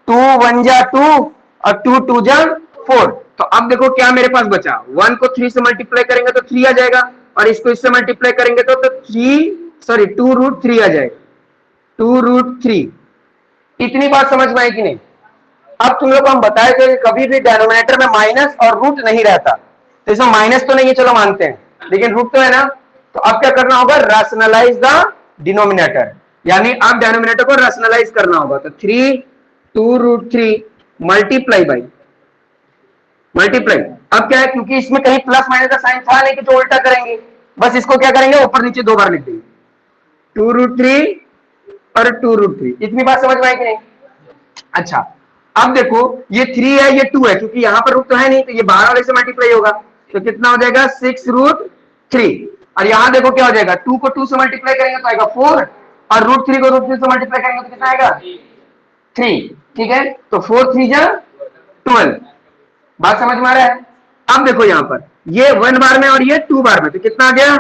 2 1 जा 2 और 2 2 जा 4। तो अब देखो क्या मेरे पास बचा 1 को 3 से मल्टीप्लाई करेंगे तो 3 आ जाएगा और इसको इससे मल्टीप्लाई करेंगे तो 2√3 आ जाएगा 2√3। इतनी बात समझ में आई कि नहीं। अब तुम लोग को हम बताए थे कि कभी भी डिनोमिनेटर में माइनस और रूट नहीं रहता। तो इसमें माइनस तो नहीं है चलो मानते हैं, लेकिन रूट तो है ना। तो अब क्या करना होगा रैशनलाइज द डिनोमिनेटर, यानी अब डिनोमिनेटर को रैशनलाइज करना होगा। तो 2√3 मल्टीप्लाई बाई मल्टीप्लाई। अब क्या है क्योंकि इसमें कहीं प्लस माइनस का साइन था नहीं कि तो उल्टा करेंगे, बस इसको क्या करेंगे ऊपर नीचे 2 बार लिख देंगे 2√3 और 2√3। इतनी बात समझ में आई कि नहीं। अच्छा अब देखो ये 3 है ये 2 है, क्योंकि यहां पर रूट तो है नहीं तो ये बाहर वाले से मल्टीप्लाई होगा तो कितना हो जाएगा 6√3। और यहां देखो क्या हो जाएगा 2 को 2 से मल्टीप्लाई करेंगे तो आएगा 4 और √3 को √3 से मल्टीप्लाई करेंगे तो कितना आएगा 3। ठीक है, तो 4 3 जा 12। बात समझ में आ रहा है। अब देखो यहां पर ये 1 बार में और ये 2 बार में तो कितना आ गया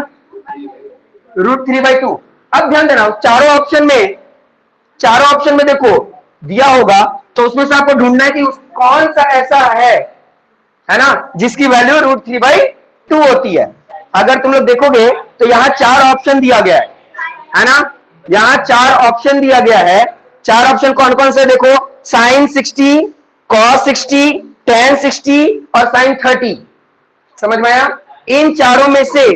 √3/2। अब ध्यान देना चारों ऑप्शन में देखो दिया होगा तो उसमें से आपको ढूंढना है कि कौन सा ऐसा है ना जिसकी वैल्यू √3/2 होती है। अगर तुम लोग देखोगे तो यहाँ 4 ऑप्शन दिया गया है ना, यहाँ 4 ऑप्शन दिया गया है। 4 ऑप्शन कौन कौन से देखो sin 60 cos 60 tan 60 और sin 30। समझ में आया। इन चारों में से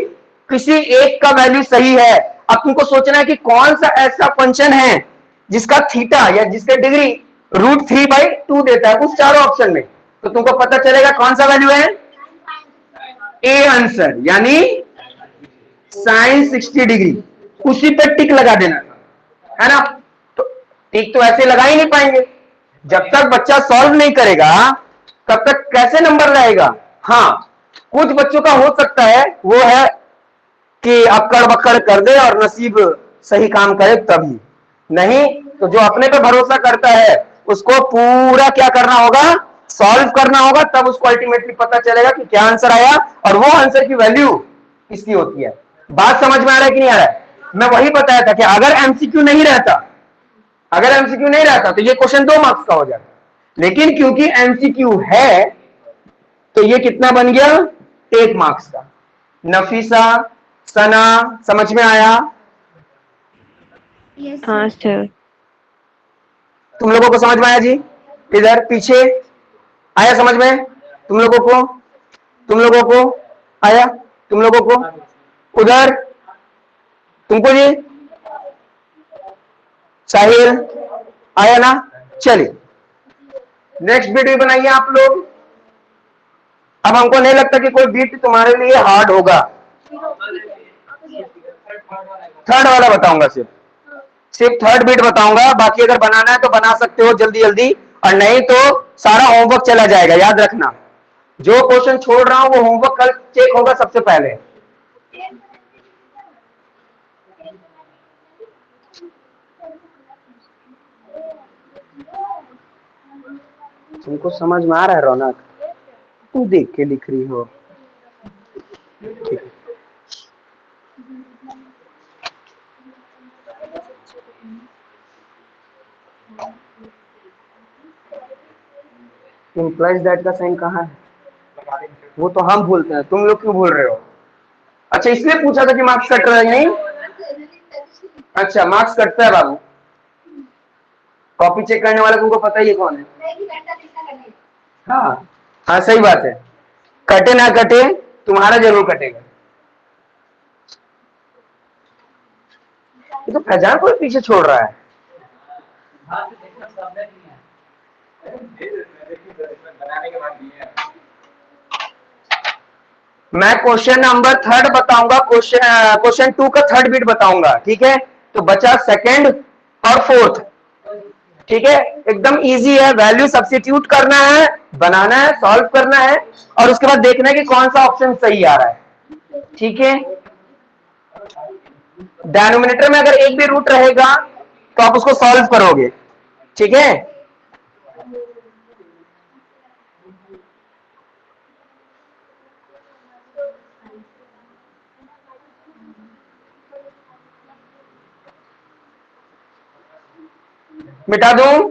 किसी एक का वैल्यू सही है। अब तुमको सोचना है कि कौन सा ऐसा फंक्शन है जिसका थीटा या जिसका डिग्री √3/2 देता है उस चारों ऑप्शन में। तो तुमको पता चलेगा कौन सा वैल्यू है ए आंसर, यानी sin 60 डिग्री। उसी पर टिक लगा देना है ना। तो टिक तो ऐसे लगा ही नहीं पाएंगे जब तक बच्चा सॉल्व नहीं करेगा, तब तक कैसे नंबर लाएगा। हाँ कुछ बच्चों का हो सकता है वो है कि अक्कड़ बक्कड़ कर दे और नसीब सही काम करे तभी, नहीं तो जो अपने पे भरोसा करता है उसको पूरा क्या करना होगा सॉल्व करना होगा, तब उसको अल्टीमेटली पता चलेगा कि क्या आंसर आया और वो आंसर की वैल्यू किसकी होती है। बात समझ में आ रहा है कि नहीं आ रहा है। मैं वही बताया था कि अगर एमसीक्यू नहीं रहता तो ये क्वेश्चन 2 मार्क्स का हो जाता, लेकिन क्योंकि एमसीक्यू है तो ये कितना बन गया 1 मार्क्स का। नफीसा सना समझ में आया। हाँ सर। तुम लोगों को समझ में आया जी। इधर पीछे आया समझ में तुम लोगों को आया, तुम लोगों को उधर तुमको जी साहिल आया ना। चलिए नेक्स्ट वीडियो बनाइए आप लोग। अब हमको नहीं लगता कि कोई बीट तुम्हारे लिए हार्ड होगा। थर्ड वाला बताऊंगा, सिर्फ थर्ड बिट बताऊंगा, बाकी अगर बनाना है तो बना सकते हो जल्दी जल्दी, और नहीं तो सारा होमवर्क चला जाएगा। याद रखना, जो क्वेश्चन छोड़ रहा हूं वो होमवर्क कल चेक होगा सबसे पहले। तुमको समझ में आ रहा है रौनक? तू देख के लिख रही हो। ठीक है। इम्प्लाइज दैट का साइन कहाँ है? वो तो हम भूलते हैं, तुम लोग क्यों भूल रहे हो? अच्छा, इसलिए पूछा था कि मार्क्स कट रहा है नहीं? अच्छा, मार्क्स कटता है बाबू। कॉपी चेक करने वाला तुमको पता ही है कौन है। हाँ हाँ, सही बात है। कटे ना कटे, तुम्हारा जरूर कटेगा। ये तो फैजान को पीछे छोड़ रहा है। मैं क्वेश्चन नंबर थर्ड बताऊंगा, क्वेश्चन 2 का थर्ड बिट बताऊंगा, ठीक है? तो बचा सेकंड और फोर्थ, ठीक है? एकदम इजी है, वैल्यू सब्स्टिट्यूट करना है, बनाना है, सॉल्व करना है, और उसके बाद देखना है कि कौन सा ऑप्शन सही आ रहा है, ठीक है? डिनोमिनेटर में अगर एक भी रूट रहेगा तो आप उसको सॉल्व करोगे, ठीक है? मिटा दूं?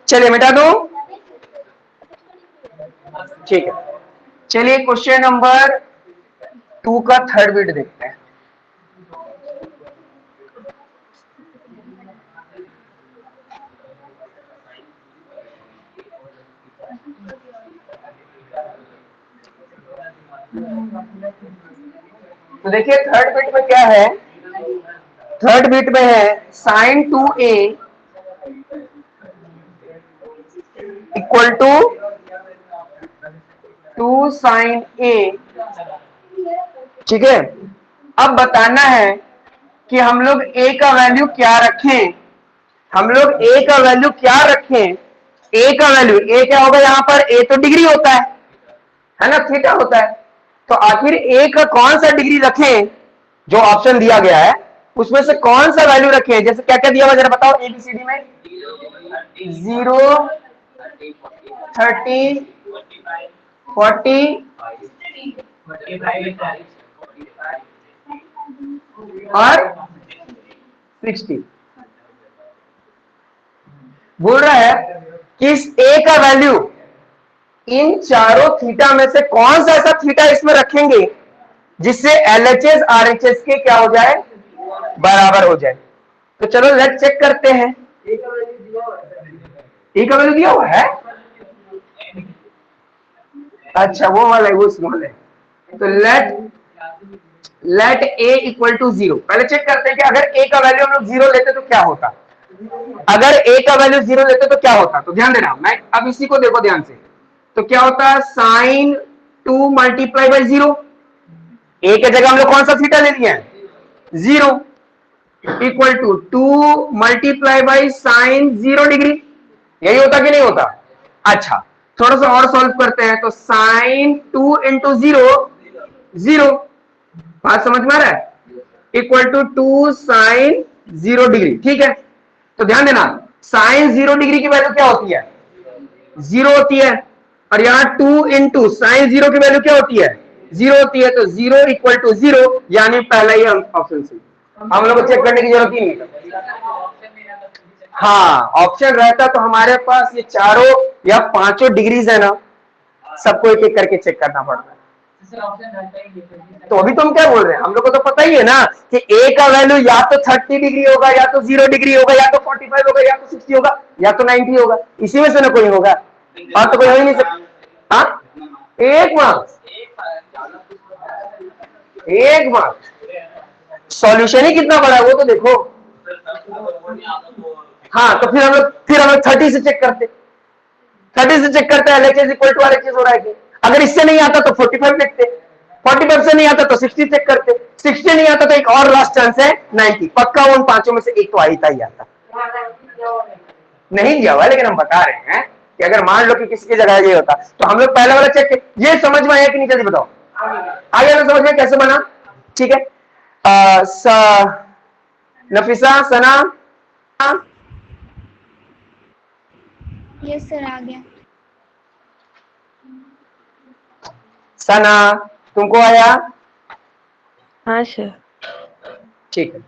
चलिए मिटा दूं? ठीक है, चलिए क्वेश्चन नंबर 2 का थर्ड बिट देखते हैं। तो देखिए थर्ड बिट में क्या है, थर्ड बिट में है sine 2a equal to 2 sine a, ठीक है? अब बताना है कि हम लोग a का वैल्यू क्या रखें, हम लोग a का वैल्यू क्या रखें? a का वैल्यू, a क्या होगा यहाँ पर? a तो डिग्री होता है ना, थीटा होता है। तो आखिर a का कौन सा डिग्री रखें? जो ऑप्शन दिया गया है उसमें से कौन सा वैल्यू रखें? जैसे क्या क्या दिया हुआ जरा बताओ, एबीसीडी में 0, 30, 40 और 60। बोल रहा है कि इस a का वैल्यू इन चारों थीटा में से कौन सा ऐसा थीटा इसमें रखेंगे जिससे एलएचएस आरएचएस के क्या हो जाए? बराबर हो जाए। तो चलो लेट चेक करते हैं। ए का वैल्यू दिया हुआ है? अच्छा वो वाला है, वो स्मॉल है। तो लेट ए इक्वल टू 0। पहले चेक करते हैं कि अगर ए का वैल्यू हम लोग 0 लेते तो क्या होता। अगर ए का वैल्यू 0 लेते तो क्या होता, तो ध्यान देना, मैं अब इसी को देखो ध्यान से। तो क्या होता है? Sign 2 multiply by 0। ए के जगह हम लोग कौन सा थीटा ले लिया है? 0 equal to 2 multiply by sine 0 degree. यही होता कि नहीं होता? अच्छा, थोड़ा सा और सॉल्व करते हैं। तो साइन 2 इंटू 0, 0। बात समझ में आ रहा है? इक्वल टू 2 साइन 0 डिग्री, ठीक है? तो ध्यान देना, साइन 0 डिग्री की वैल्यू क्या होती है? 0 होती है। और यहां 2 इंटू साइन 0 की वैल्यू क्या होती है? 0 होती है। तो 0 इक्वल टू 0, यानी पहला ही ऑप्शन सही। हम लोग को चेक करने की जरूरत ही नहीं। हाँ, ऑप्शन रहता तो हमारे पास ये चारों या पांचों डिग्रीज है ना, सबको एक एक करके चेक करना पड़ता है। तो अभी तुम क्या बोल रहे हैं, हम लोग को तो पता ही है ना कि ए का वैल्यू या तो 30 डिग्री होगा, या तो 0 डिग्री होगा, या तो 45 होगा, या तो 60 होगा, या तो 90 होगा। इसी में से ना कोई होगा, और तो कोई हो ही नहीं सकता। हाँ, एक मार्क्स, एक मार्क्स। सॉल्यूशन ही कितना बड़ा है वो तो देखो। हाँ, तो फिर हम लोग 30 से चेक करते, 30 से चेक करते हैं LHS इक्वल टू RHS हो रहा है कि। अगर इससे नहीं आता तो 45 लिखते, 45 से नहीं आता तो 60 चेक करते, 60 नहीं आता तो एक और लास्ट चांस है 90। पक्का उन पांचों में से एक तो आता ही आता। नहीं दिया हुआ, लेकिन हम बता रहे हैं कि अगर मान लो कि किसी की जगह ये होता तो हम लोग पहले वाला चेक। ये समझ में आया कि नहीं, जल्दी बताओ। आगे ना समझ में कैसे बना? ठीक है, नफीसा, सना। यस सर, आ गया। सना, तुमको आया? हाँ सर। ठीक है।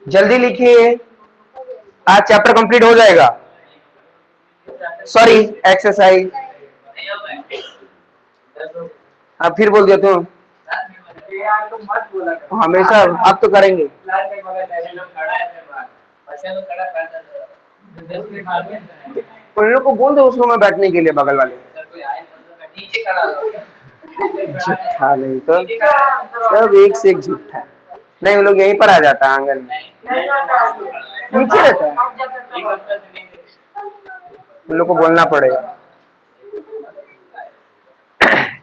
जल्दी लिखिए, आज चैप्टर कंप्लीट हो जाएगा। Sorry, exercise. अब फिर बोल दिया तुम, हमेशा अब तो करेंगे। उन लोग को बोल दो उस रूम में बैठने के लिए, बगल वाले। झूठा नहीं तो सब एक से एक झूठा। नहीं, वो लोग यहीं पर आ जाता है, आंगन में नीचे रहता है। उन लोग को बोलना पड़ेगा।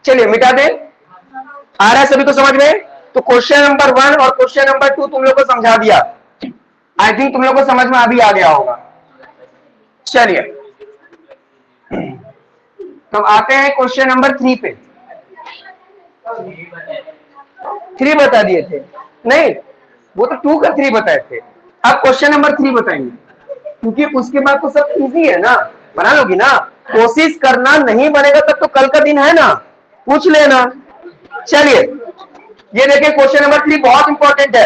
चलिए मिटा दे। आ रहा है सभी को समझ में? तो क्वेश्चन नंबर 1 और क्वेश्चन नंबर 2 तुम लोग को समझा दिया। आई थिंक तुम लोग को समझ में अभी आ गया होगा। चलिए, तो आते हैं क्वेश्चन नंबर 3 पे। 3 बता दिए थे, नहीं वो तो 2 का 3 बताए थे। अब क्वेश्चन नंबर 3 बताएंगे, क्योंकि उसके बाद तो सब इजी है ना, बना लोगी ना। कोशिश करना, नहीं बनेगा तब तो कल का दिन है ना, पूछ लेना। चलिए, ये देखिए क्वेश्चन नंबर 3 बहुत इंपॉर्टेंट है,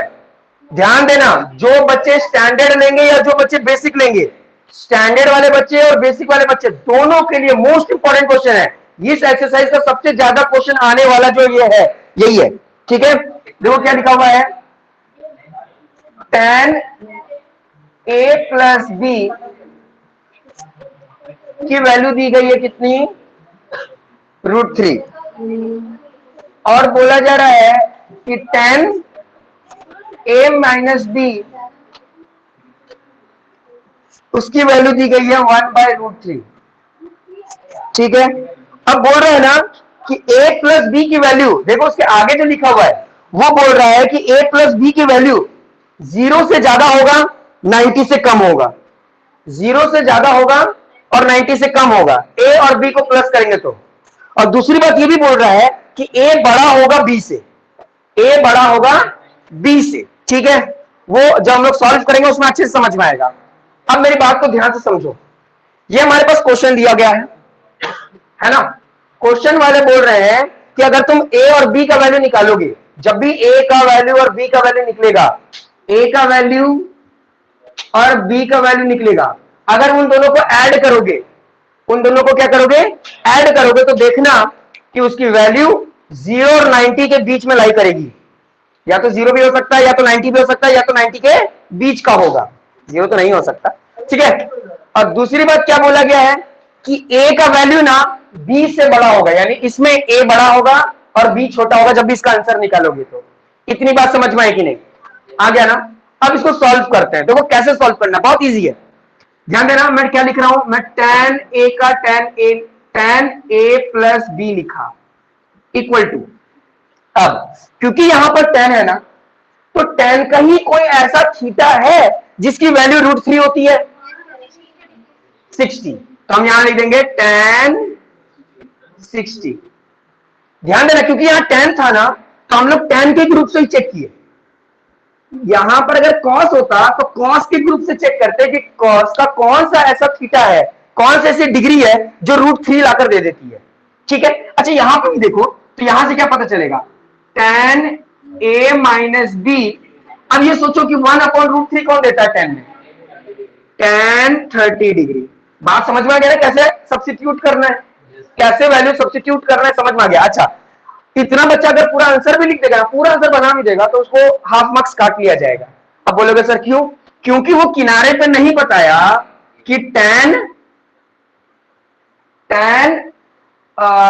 ध्यान देना। जो बच्चे स्टैंडर्ड लेंगे या जो बच्चे बेसिक लेंगे, स्टैंडर्ड वाले बच्चे और बेसिक वाले बच्चे दोनों के लिए मोस्ट इंपॉर्टेंट क्वेश्चन है। इस एक्सरसाइज का सबसे ज्यादा क्वेश्चन आने वाला जो ये है, यही है। ठीक है, देखो क्या लिखा हुआ है, tan a प्लस बी की वैल्यू दी गई है कितनी, √3। और बोला जा रहा है कि tan a माइनस बी उसकी वैल्यू दी गई है 1/√3। ठीक है, अब बोल रहे हैं ना कि a प्लस बी की वैल्यू, देखो उसके आगे जो लिखा हुआ है वो बोल रहा है कि a प्लस बी की वैल्यू 0 से ज्यादा होगा, 90 से कम होगा। 0 से ज्यादा होगा और 90 से कम होगा, a और b को प्लस करेंगे तो। और दूसरी बात ये भी बोल रहा है कि a बड़ा होगा b से, a बड़ा होगा b से। ठीक है, वो जब हम लोग सॉल्व करेंगे उसमें अच्छे से समझ में आएगा। अब मेरी बात को ध्यान से समझो, ये हमारे पास क्वेश्चन दिया गया है ना। क्वेश्चन वाले बोल रहे हैं कि अगर तुम a और b का वैल्यू निकालोगे, जब भी a का वैल्यू और b का वैल्यू निकलेगा, a का वैल्यू और b का वैल्यू निकलेगा, अगर उन दोनों को ऐड करोगे, उन दोनों को क्या करोगे, ऐड करोगे, तो देखना कि उसकी वैल्यू 0 और 90 के बीच में लाई करेगी। या तो 0 भी हो सकता है, या तो 90 भी हो सकता है, या तो 90 के बीच का होगा, 0 तो नहीं हो सकता। ठीक है, और दूसरी बात क्या बोला गया है कि a का वैल्यू ना b से बड़ा होगा, यानी इसमें a बड़ा होगा और b छोटा होगा जब भी इसका आंसर निकालोगे। तो इतनी बात समझ में आई कि नहीं, आ गया ना। अब इसको सॉल्व करते हैं। देखो कैसे सॉल्व करना, बहुत इजी है, ध्यान देना। मैं क्या लिख रहा हूं, मैं tan a का tan a प्लस b लिखा इक्वल टू, अब क्योंकि यहां पर tan है ना, तो tan का ही कोई ऐसा थीटा है जिसकी वैल्यू √3 होती है, 60। तो हम यहां लिख देंगे tan 60। ध्यान देना, क्योंकि यहां tan था ना, तो हम लोग tan के ग्रुप से ही चेक किए। यहां पर अगर cos होता तो cos के ग्रुप से चेक करते कि cos का कौन सा ऐसा थीटा है, कौन सी ऐसी डिग्री है जो √3 लाकर दे देती है। ठीक है। अच्छा यहां पर भी देखो, तो यहां से क्या पता चलेगा, tan a माइनस बी। अब ये सोचो कि 1/√3 कौन देता है tan में, tan 30 डिग्री। बात समझ में आ गया ना, कैसे सब्स्टिट्यूट करना है, कैसे वैल्यू सब्स्टिट्यूट करना है, समझ में आ गया। अच्छा इतना बच्चा अगर पूरा आंसर भी लिख देगा, पूरा आंसर बना भी देगा, तो उसको हाफ मार्क्स काट लिया जाएगा। अब बोलोगे सर क्यों, क्योंकि वो किनारे पे नहीं बताया कि tan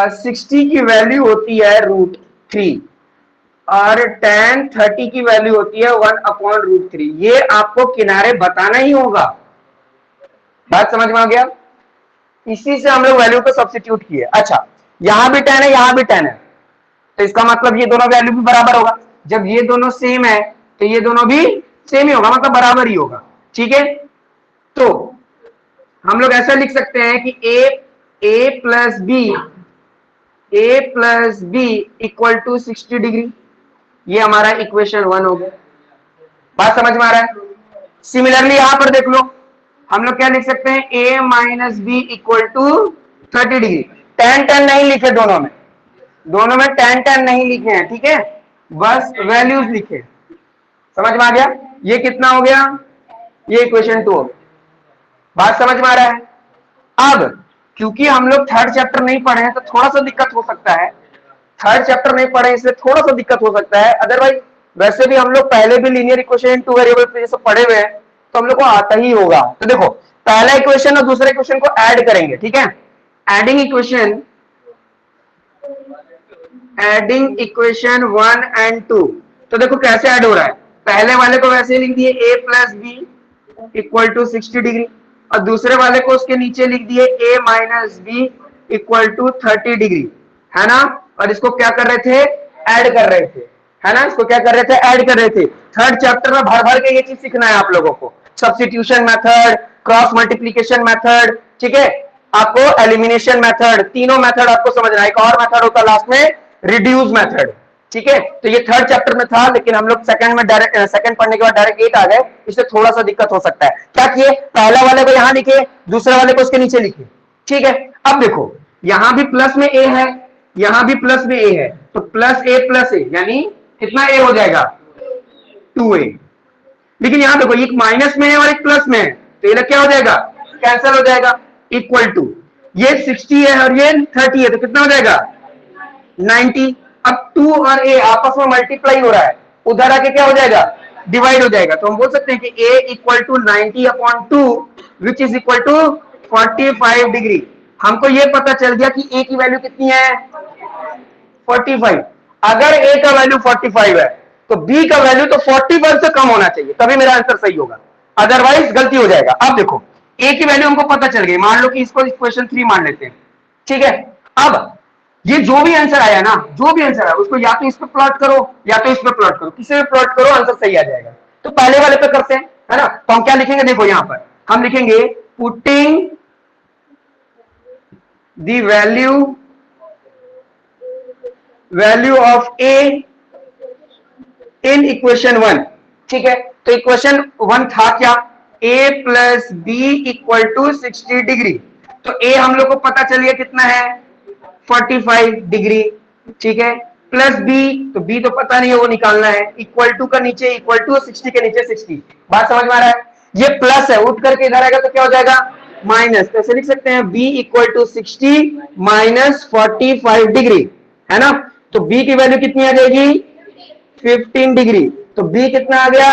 60 की वैल्यू होती है √3 और tan 30 की वैल्यू होती है 1/√3। ये आपको किनारे बताना ही होगा। बात समझ में आ गया, इसी से हम लोग वैल्यू को सब्स्टिट्यूट किए। अच्छा यहां भी tan है, यहां भी tan है, तो इसका मतलब ये दोनों वैल्यू भी बराबर होगा। जब ये दोनों सेम है तो ये दोनों भी सेम ही होगा, मतलब बराबर ही होगा। ठीक है, तो हम लोग ऐसा लिख सकते हैं कि a plus B equal to 60 degree. ये हमारा इक्वेशन 1 हो गया। बात समझ में आ रहा है। सिमिलरली यहां पर देख लो, हम लोग क्या लिख सकते हैं, a minus B equal to 30 degree. tan नहीं लिखे दोनों में, tan नहीं लिखे हैं, ठीक है, बस वैल्यूज लिखे। समझ में आ गया, ये कितना हो गया, ये इक्वेशन 2 हो गया। बात समझ में आ रहा है। अब क्योंकि हम लोग थर्ड चैप्टर नहीं पढ़े हैं तो थोड़ा सा दिक्कत हो सकता है, थर्ड चैप्टर नहीं पढ़े इसलिए थोड़ा सा दिक्कत हो सकता है। अदरवाइज वैसे भी हम लोग पहले भी लीनियर इक्वेशन इन 2 वेरिएबल पे जैसे पढ़े हुए हैं तो हम लोग को आता ही होगा। तो देखो पहला इक्वेशन और दूसरे इक्वेशन को ऐड करेंगे, ठीक है, एडिंग इक्वेशन 1 एंड 2। तो देखो कैसे ऐड हो रहा है, पहले वाले को वैसे लिख दिए a plus B equal to 60 degree और दूसरे वाले को उसके नीचे लिख दिए a minus B equal to 30 degree, है ना। और इसको क्या कर रहे थे, ऐड कर रहे थे, है ना, इसको क्या कर रहे थे, ऐड कर रहे थे। थर्ड चैप्टर में भर भर के ये चीज सीखना है आप लोगों को, substitution method, cross multiplication method, ठीक है, आपको एलिमिनेशन मेथड, तीनों मेथड आपको समझना है। एक और मेथड होता है लास्ट में, रिड्यूस मेथड, ठीक है। तो ये थर्ड चैप्टर में था, लेकिन हम लोग सेकंड पढ़ने के बाद डायरेक्ट 8 आ गए, इससे थोड़ा सा दिक्कत हो सकता है। क्या किए, पहला वाले को यहां लिखे, दूसरे वाले को उसके नीचे लिखे, ठीक है। अब देखो यहां भी प्लस में a है, यहां भी प्लस में a है, तो प्लस a यानी कितना a हो जाएगा, 2a। लेकिन यहां देखो एक माइनस में है और एक प्लस में है, तो ये क्या हो जाएगा, कैंसिल हो जाएगा। इक्वल टू ये 60 है और ये 30 है, तो कितना हो जाएगा, 90। अब 2 और a आपस में मल्टीप्लाई हो रहा है, उधर आके क्या हो जाएगा, डिवाइड हो जाएगा। तो हम बोल सकते हैं कि a equal to 90/2 which is equal to 45 degree. हमको ये पता चल गया कि a की वैल्यू कितनी है, 45। अगर a का वैल्यू 45 है तो b का वैल्यू तो 45 से कम होना चाहिए, तभी मेरा आंसर सही होगा, अदरवाइज गलती हो जाएगा। अब देखो a की वैल्यू हमको पता चल गई, मान लो कि इसको इक्वेशन 3 मान लेते हैं, ठीक है। अब ये जो भी आंसर आया ना, जो भी आंसर आया उसको या तो इस पे प्लॉट करो या तो इस पे प्लॉट करो, किसी में प्लॉट करो आंसर सही आ जाएगा। तो पहले वाले पे करते हैं, है ना। तो हम क्या लिखेंगे, देखो यहां पर हम लिखेंगे putting the value of a in equation 1, ठीक है। तो इक्वेशन 1 था क्या, a plus B equal to 60 degree. तो a हम लोग को पता चलिए कितना है, 45 डिग्री, ठीक है, प्लस b, तो b तो पता नहीं है, वो निकालना है। इक्वल टू का नीचे इक्वल टू, 60 के नीचे 60। बात समझ में आ रहा है। ये प्लस है, उठ करके इधर आएगा तो क्या हो जाएगा, माइनस। कैसे लिख सकते हैं, b equal to 60 minus 45 degree, है ना। तो b की वैल्यू कितनी आ जाएगी, 15 डिग्री। तो b कितना आ गया,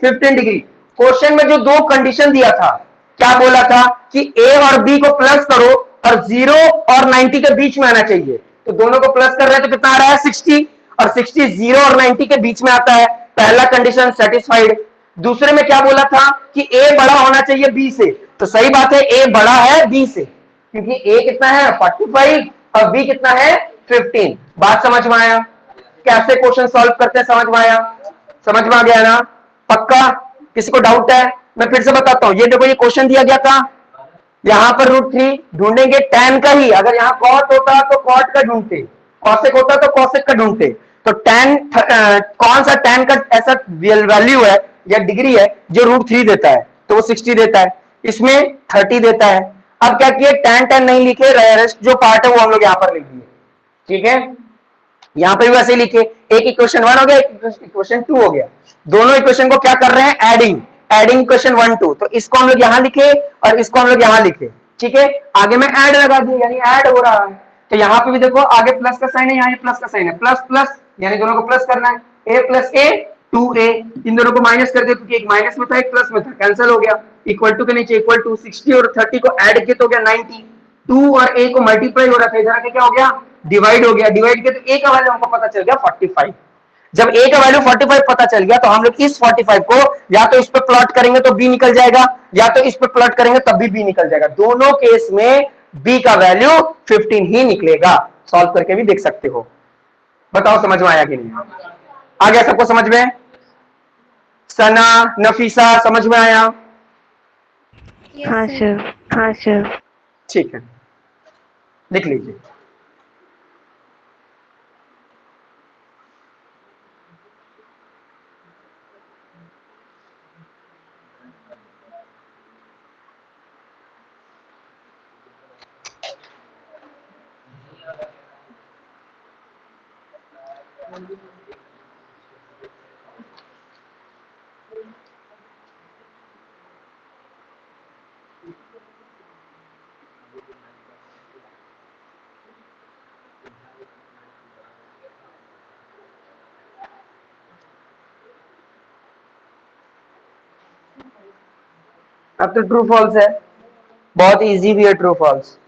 15 डिग्री। क्वेश्चन में जो दो कंडीशन दिया था, क्या बोला था कि a और b को प्लस करो और 0 और 90 के बीच में आना चाहिए। तो दोनों को प्लस कर रहे हैं तो कितना आ रहा है, 60, और 60 0 और 90 के बीच में आता है, पहला कंडीशन सेटिस्फाइड। दूसरे में क्या बोला था कि a बड़ा होना चाहिए b से, तो सही बात है, a बड़ा है b से, क्योंकि a कितना है 45 और b कितना है 15। बात समझ में आया, कैसे क्वेश्चन सॉल्व करते हैं, समझ में आया, समझ में आ गया ना, पक्का। किसी को डाउट है, मैं फिर से बताता हूं। ये देखो ये क्वेश्चन दिया गया था, यहां पर √3 ढूंढेंगे tan का ही, अगर यहां cot होता तो cot का ढूंढते, cosec होता तो cosec का ढूंढते। तो tan कौन सा tan का ऐसा वैल्यू है या डिग्री है जो √3 देता है, तो वो 60 देता है, इसमें 30 देता है। अब क्या किए, tan tan नहीं लिखे, रेस्ट जो पार्ट है वो हम लोग यहाँ पर लिख दिए, ठीक है। यहां पर भी वैसे ही लिखे, एक इक्वेशन 1 हो गया, एक इक्वेशन 2 हो गया, दोनों इक्वेशन को क्या कर रहे हैं, एडिंग, एडिंग इक्वेशन 1 2, तो इसको हम लोग यहां लिखे और इसको हम लोग यहां लिखे, ठीक है। आगे में ऐड लगा दिए, यानी ऐड हो रहा है, तो यहां पे भी देखो आगे प्लस का साइन है, यहाँ प्लस का साइन है, प्लस प्लस यानी दोनों को प्लस करना है, a प्लस ए 2a, इन दोनों को माइनस कर दिया क्योंकि एक माइनस में था एक प्लस में था, कैंसिल हो गया, इक्वल टू के नीचे इक्वल टू, 60 और 30 को ऐड किया तो हो गया 90, 2 और a को मल्टीप्लाई हो रहा था, इधर आके क्या हो गया, डिवाइड हो गया, डिवाइड किया तो a का वैल्यू हमको पता चल गया 45। जब a का वैल्यू 45 पता चल गया तो हम लोग इस 45 को या तो इस पे प्लॉट करेंगे तो b निकल जाएगा, या तो इस पे प्लॉट करेंगे तब भी b निकल जाएगा, दोनों केस में b का वैल्यू 15 ही निकलेगा, सॉल्व करके भी देख सकते हो। बताओ समझ में आया कि नहीं, आ गया सबको समझ में, सना नफीसा समझ में आया, Yes, हाँ sir. सर, हाँ सर। ठीक है, लिख लीजिए। अब तो ट्रू फॉल्स है, बहुत इजी भी है ट्रू फॉल्स।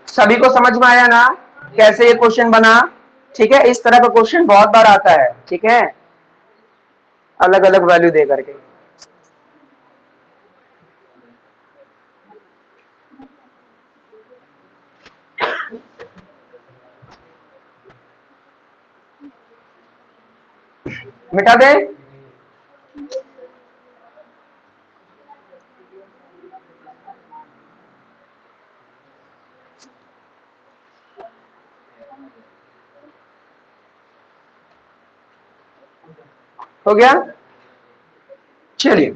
सभी को समझ में आया ना कैसे ये क्वेश्चन बना, ठीक है। इस तरह का क्वेश्चन बहुत बार आता है, ठीक है, अलग अलग वैल्यू दे करके। मिटा दे, हो गया, चलिए।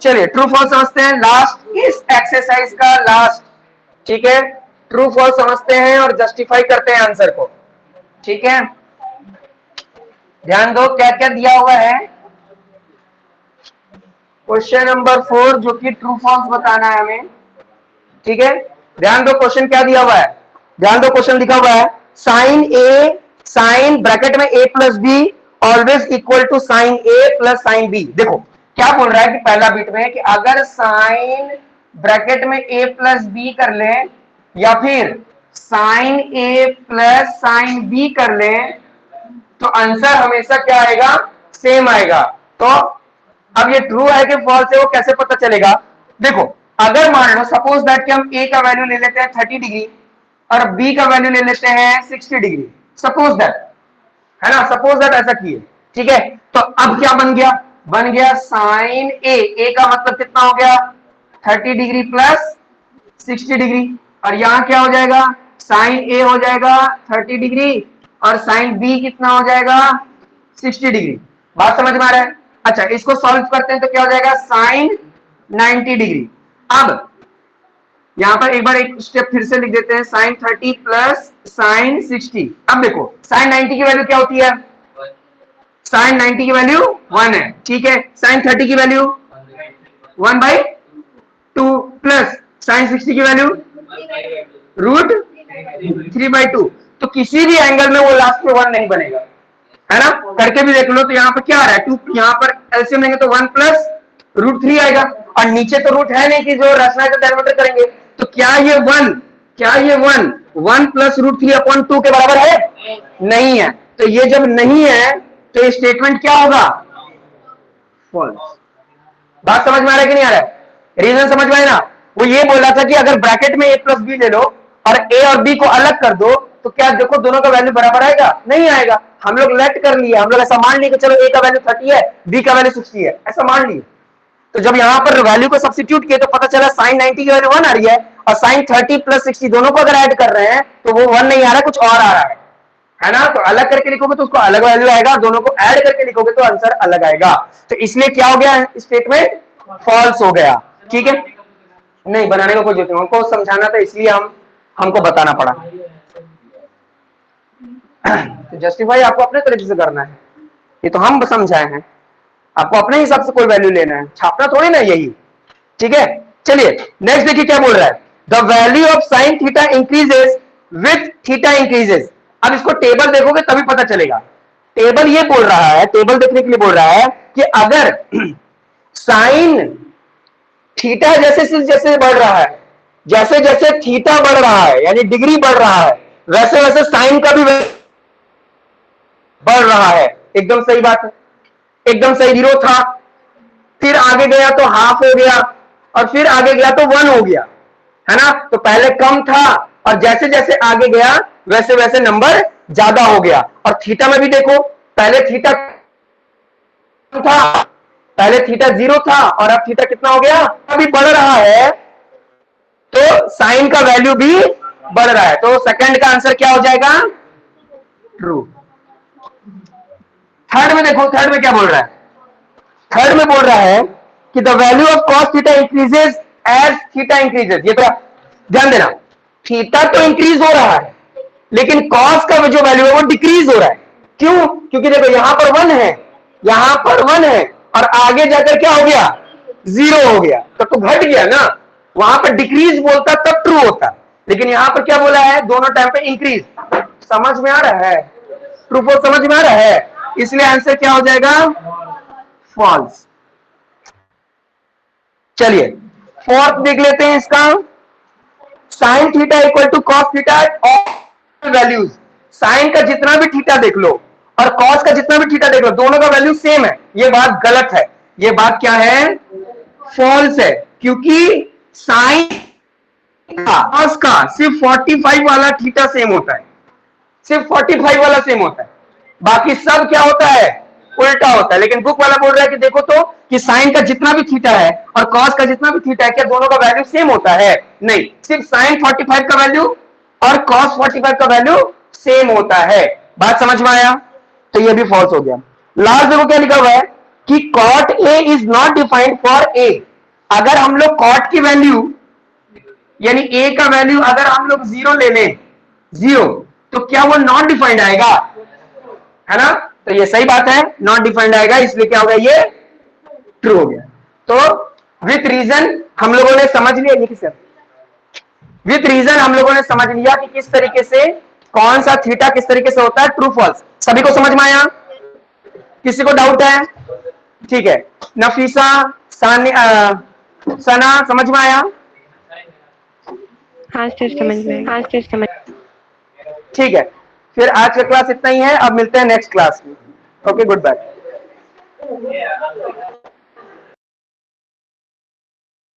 चलिए ट्रू फॉल्स समझते हैं, लास्ट इस एक्सरसाइज का लास्ट, ठीक है। ट्रू फॉल्स समझते हैं और जस्टिफाई करते हैं आंसर को, ठीक है। ध्यान दो क्या क्या दिया हुआ है, क्वेश्चन नंबर 4 जो कि ट्रू फॉल्स बताना है हमें, ठीक है। ध्यान दो क्वेश्चन क्या दिया हुआ है, ध्यान दो क्वेश्चन लिखा हुआ है, साइन ए, साइन ब्रैकेट में a plus B always equal to sine A plus sine B. देखो क्या बोल रहा है कि पहला बिट में कि अगर साइन ब्रैकेट में a प्लस बी कर ले या फिर sine a plus sine B कर ले तो आंसर हमेशा क्या आएगा, सेम आएगा। तो अब ये ट्रू है कि फॉल्स है वो कैसे पता चलेगा, देखो अगर मान लो सपोज दैट कि हम a का वैल्यू ले लेते हैं 30 डिग्री और b का वैल्यू ले लेते हैं 60 डिग्री, सपोज दैट, है ना, सपोज दैट ऐसा किए, ठीक है। तो अब क्या बन गया, बन गया साइन a का मतलब कितना हो गया 30 डिग्री प्लस 60 डिग्री, और यहां क्या हो जाएगा, साइन a हो जाएगा 30 डिग्री और साइन b कितना हो जाएगा 60 डिग्री। बात समझ में आ रहा है, अच्छा इसको सॉल्व करते हैं तो क्या हो जाएगा साइन 90 डिग्री। अब यहां पर एक बार एक स्टेप फिर से लिख देते हैं, साइन 30 प्लस साइन 60। अब देखो साइन 90 की वैल्यू क्या होती है, साइन 90 की वैल्यू 1 है, ठीक है। साइन 30 की वैल्यू 1/2 2 प्लस साइन 60 की वैल्यू √3/2। तो किसी भी एंगल में वो लास्ट में 1 नहीं बनेगा, है ना। करके भी देख लो। तो यहाँ पर क्या आ रहा है 2, यहाँ पर एलसीएम लेंगे तो 1 प्लस √3 आएगा, और नीचे तो रूट है नहीं कि जो रचना का डेरिवेटिव करेंगे। तो क्या ये 1 प्लस √3/2 के बराबर है? नहीं है। तो ये जब नहीं है तो ये स्टेटमेंट क्या होगा? फॉल्स। बात समझ में आ रहा है कि नहीं आ रहा है? रीजन समझ में आया ना। वो ये बोला था कि अगर ब्रैकेट में a प्लस बी ले लो और a और b को अलग कर दो तो क्या देखो दोनों का वैल्यू बराबर आएगा? नहीं आएगा। हम लोग लेट कर लिए, हम लोग ऐसा मान लिए कि चलो a का वैल्यू 30 है, b का वैल्यू 60 है, ऐसा मान लिए। तो जब यहां पर वैल्यू को सब्स्टिट्यूट किए तो पता चला साइन 90 की वैल्यू 1 आ रही है, और साइन 30 प्लस 60 दोनों को अगर ऐड कर रहे हैं तो वो 1 नहीं आ रहा, कुछ और आ रहा है ना। तो अलग करके लिखोगे तो उसको अलग वैल्यू आएगा, दोनों को ऐड करके लिखोगे तो आंसर अलग आएगा। तो इसलिए क्या हो गया? स्टेटमेंट फॉल्स हो गया। ठीक है, नहीं बनाने का कोई जरूरत नहीं, हमको समझाना था इसलिए हमको बताना पड़ा। तो जस्टिफाई आपको अपने तरीके से करना है, ये तो हम समझाए हैं, आपको अपने हिसाब से कोई वैल्यू लेना है, छापना थोड़ी ना यही। ठीक है, चलिए नेक्स्ट देखिए क्या बोल रहा है। The value of sine theta increases with theta increases. अब इसको टेबल देखोगे तभी पता चलेगा। टेबल ये बोल रहा है, टेबल देखने के लिए बोल रहा है कि अगर साइन थीटा जैसे जैसे बढ़ रहा है, जैसे जैसे थीटा बढ़ रहा है यानी डिग्री बढ़ रहा है, वैसे वैसे साइन का भी बढ़ रहा है। एकदम सही बात है, एकदम सही। 0 था, फिर आगे गया तो हाफ हो गया, और फिर आगे गया तो 1 हो गया, है ना। तो पहले कम था और जैसे जैसे आगे गया वैसे वैसे नंबर ज्यादा हो गया। और थीटा में भी देखो, पहले थीटा था, पहले थीटा 0 था और अब थीटा कितना हो गया? अभी बढ़ रहा है, तो साइन का वैल्यू भी बढ़ रहा है। तो सेकंड का आंसर क्या हो जाएगा? ट्रू। थर्ड में देखो, थर्ड में क्या बोल रहा है? थर्ड में बोल रहा है कि the value of cos theta increases as theta increases. ये तो ध्यान देना, थीटा तो इंक्रीज हो रहा है लेकिन कॉस का जो वैल्यू है वो डिक्रीज हो रहा है। क्यों? क्योंकि देखो यहां पर 1 है, यहां पर 1 है, और आगे जाकर क्या हो गया? 0 हो गया, तो घट गया ना। वहां पर डिक्रीज बोलता तब ट्रू होता, लेकिन यहां पर क्या बोला है? दोनों टाइम पे इंक्रीज। समझ में आ रहा है? ट्रू फॉल्स समझ में आ रहा है? इसलिए आंसर क्या हो जाएगा? फॉल्स। चलिए फोर्थ देख लेते हैं इसका। Sine theta equal to cos theta all values. Sine का जितना भी थीटा देख लो और कॉस का जितना भी थीटा देख लो, दोनों का वैल्यू सेम है। ये बात गलत है, ये बात क्या है? फॉल्स है। क्योंकि साइन कॉस का सिर्फ 45 वाला थीटा सेम होता है, सिर्फ 45 वाला सेम होता है, बाकी सब क्या होता है? उल्टा होता है। लेकिन बुक वाला बोल रहा है कि देखो तो कि साइन का जितना भी थीटा है और कॉस का जितना भी थीटा है, क्या दोनों का वैल्यू सेम होता है? नहीं, सिर्फ साइन 45 का वैल्यू और कॉस 45 का वैल्यू सेम होता है। बात समझ में आया? तो ये भी फॉल्स हो गया। लास्ट देखो क्या लिखा हुआ है कि cot A is not defined for A. अगर हम लोग कॉट की वैल्यू यानी ए का वैल्यू अगर हम लोग 0 ले लें, 0, तो क्या वो नॉट डिफाइंड आएगा? है ना। तो ये सही बात है, नॉट डिफाइंड आएगा, इसलिए क्या हो गया? ये ट्रू हो गया। तो विथ रीजन हम लोगों ने समझ लिया, ये किस विथ रीजन हम लोगों ने समझ लिया कि किस तरीके से कौन सा थीटा किस तरीके से होता है, ट्रू फॉल्स। सभी को समझ में आया? किसी को डाउट है? ठीक है, नफीसा, सना समझ में आया? हाँ सर समझ में, हाँ सर समझ। ठीक है, फिर आज का क्लास इतना ही है, अब मिलते हैं नेक्स्ट क्लास में। Okay, good bye.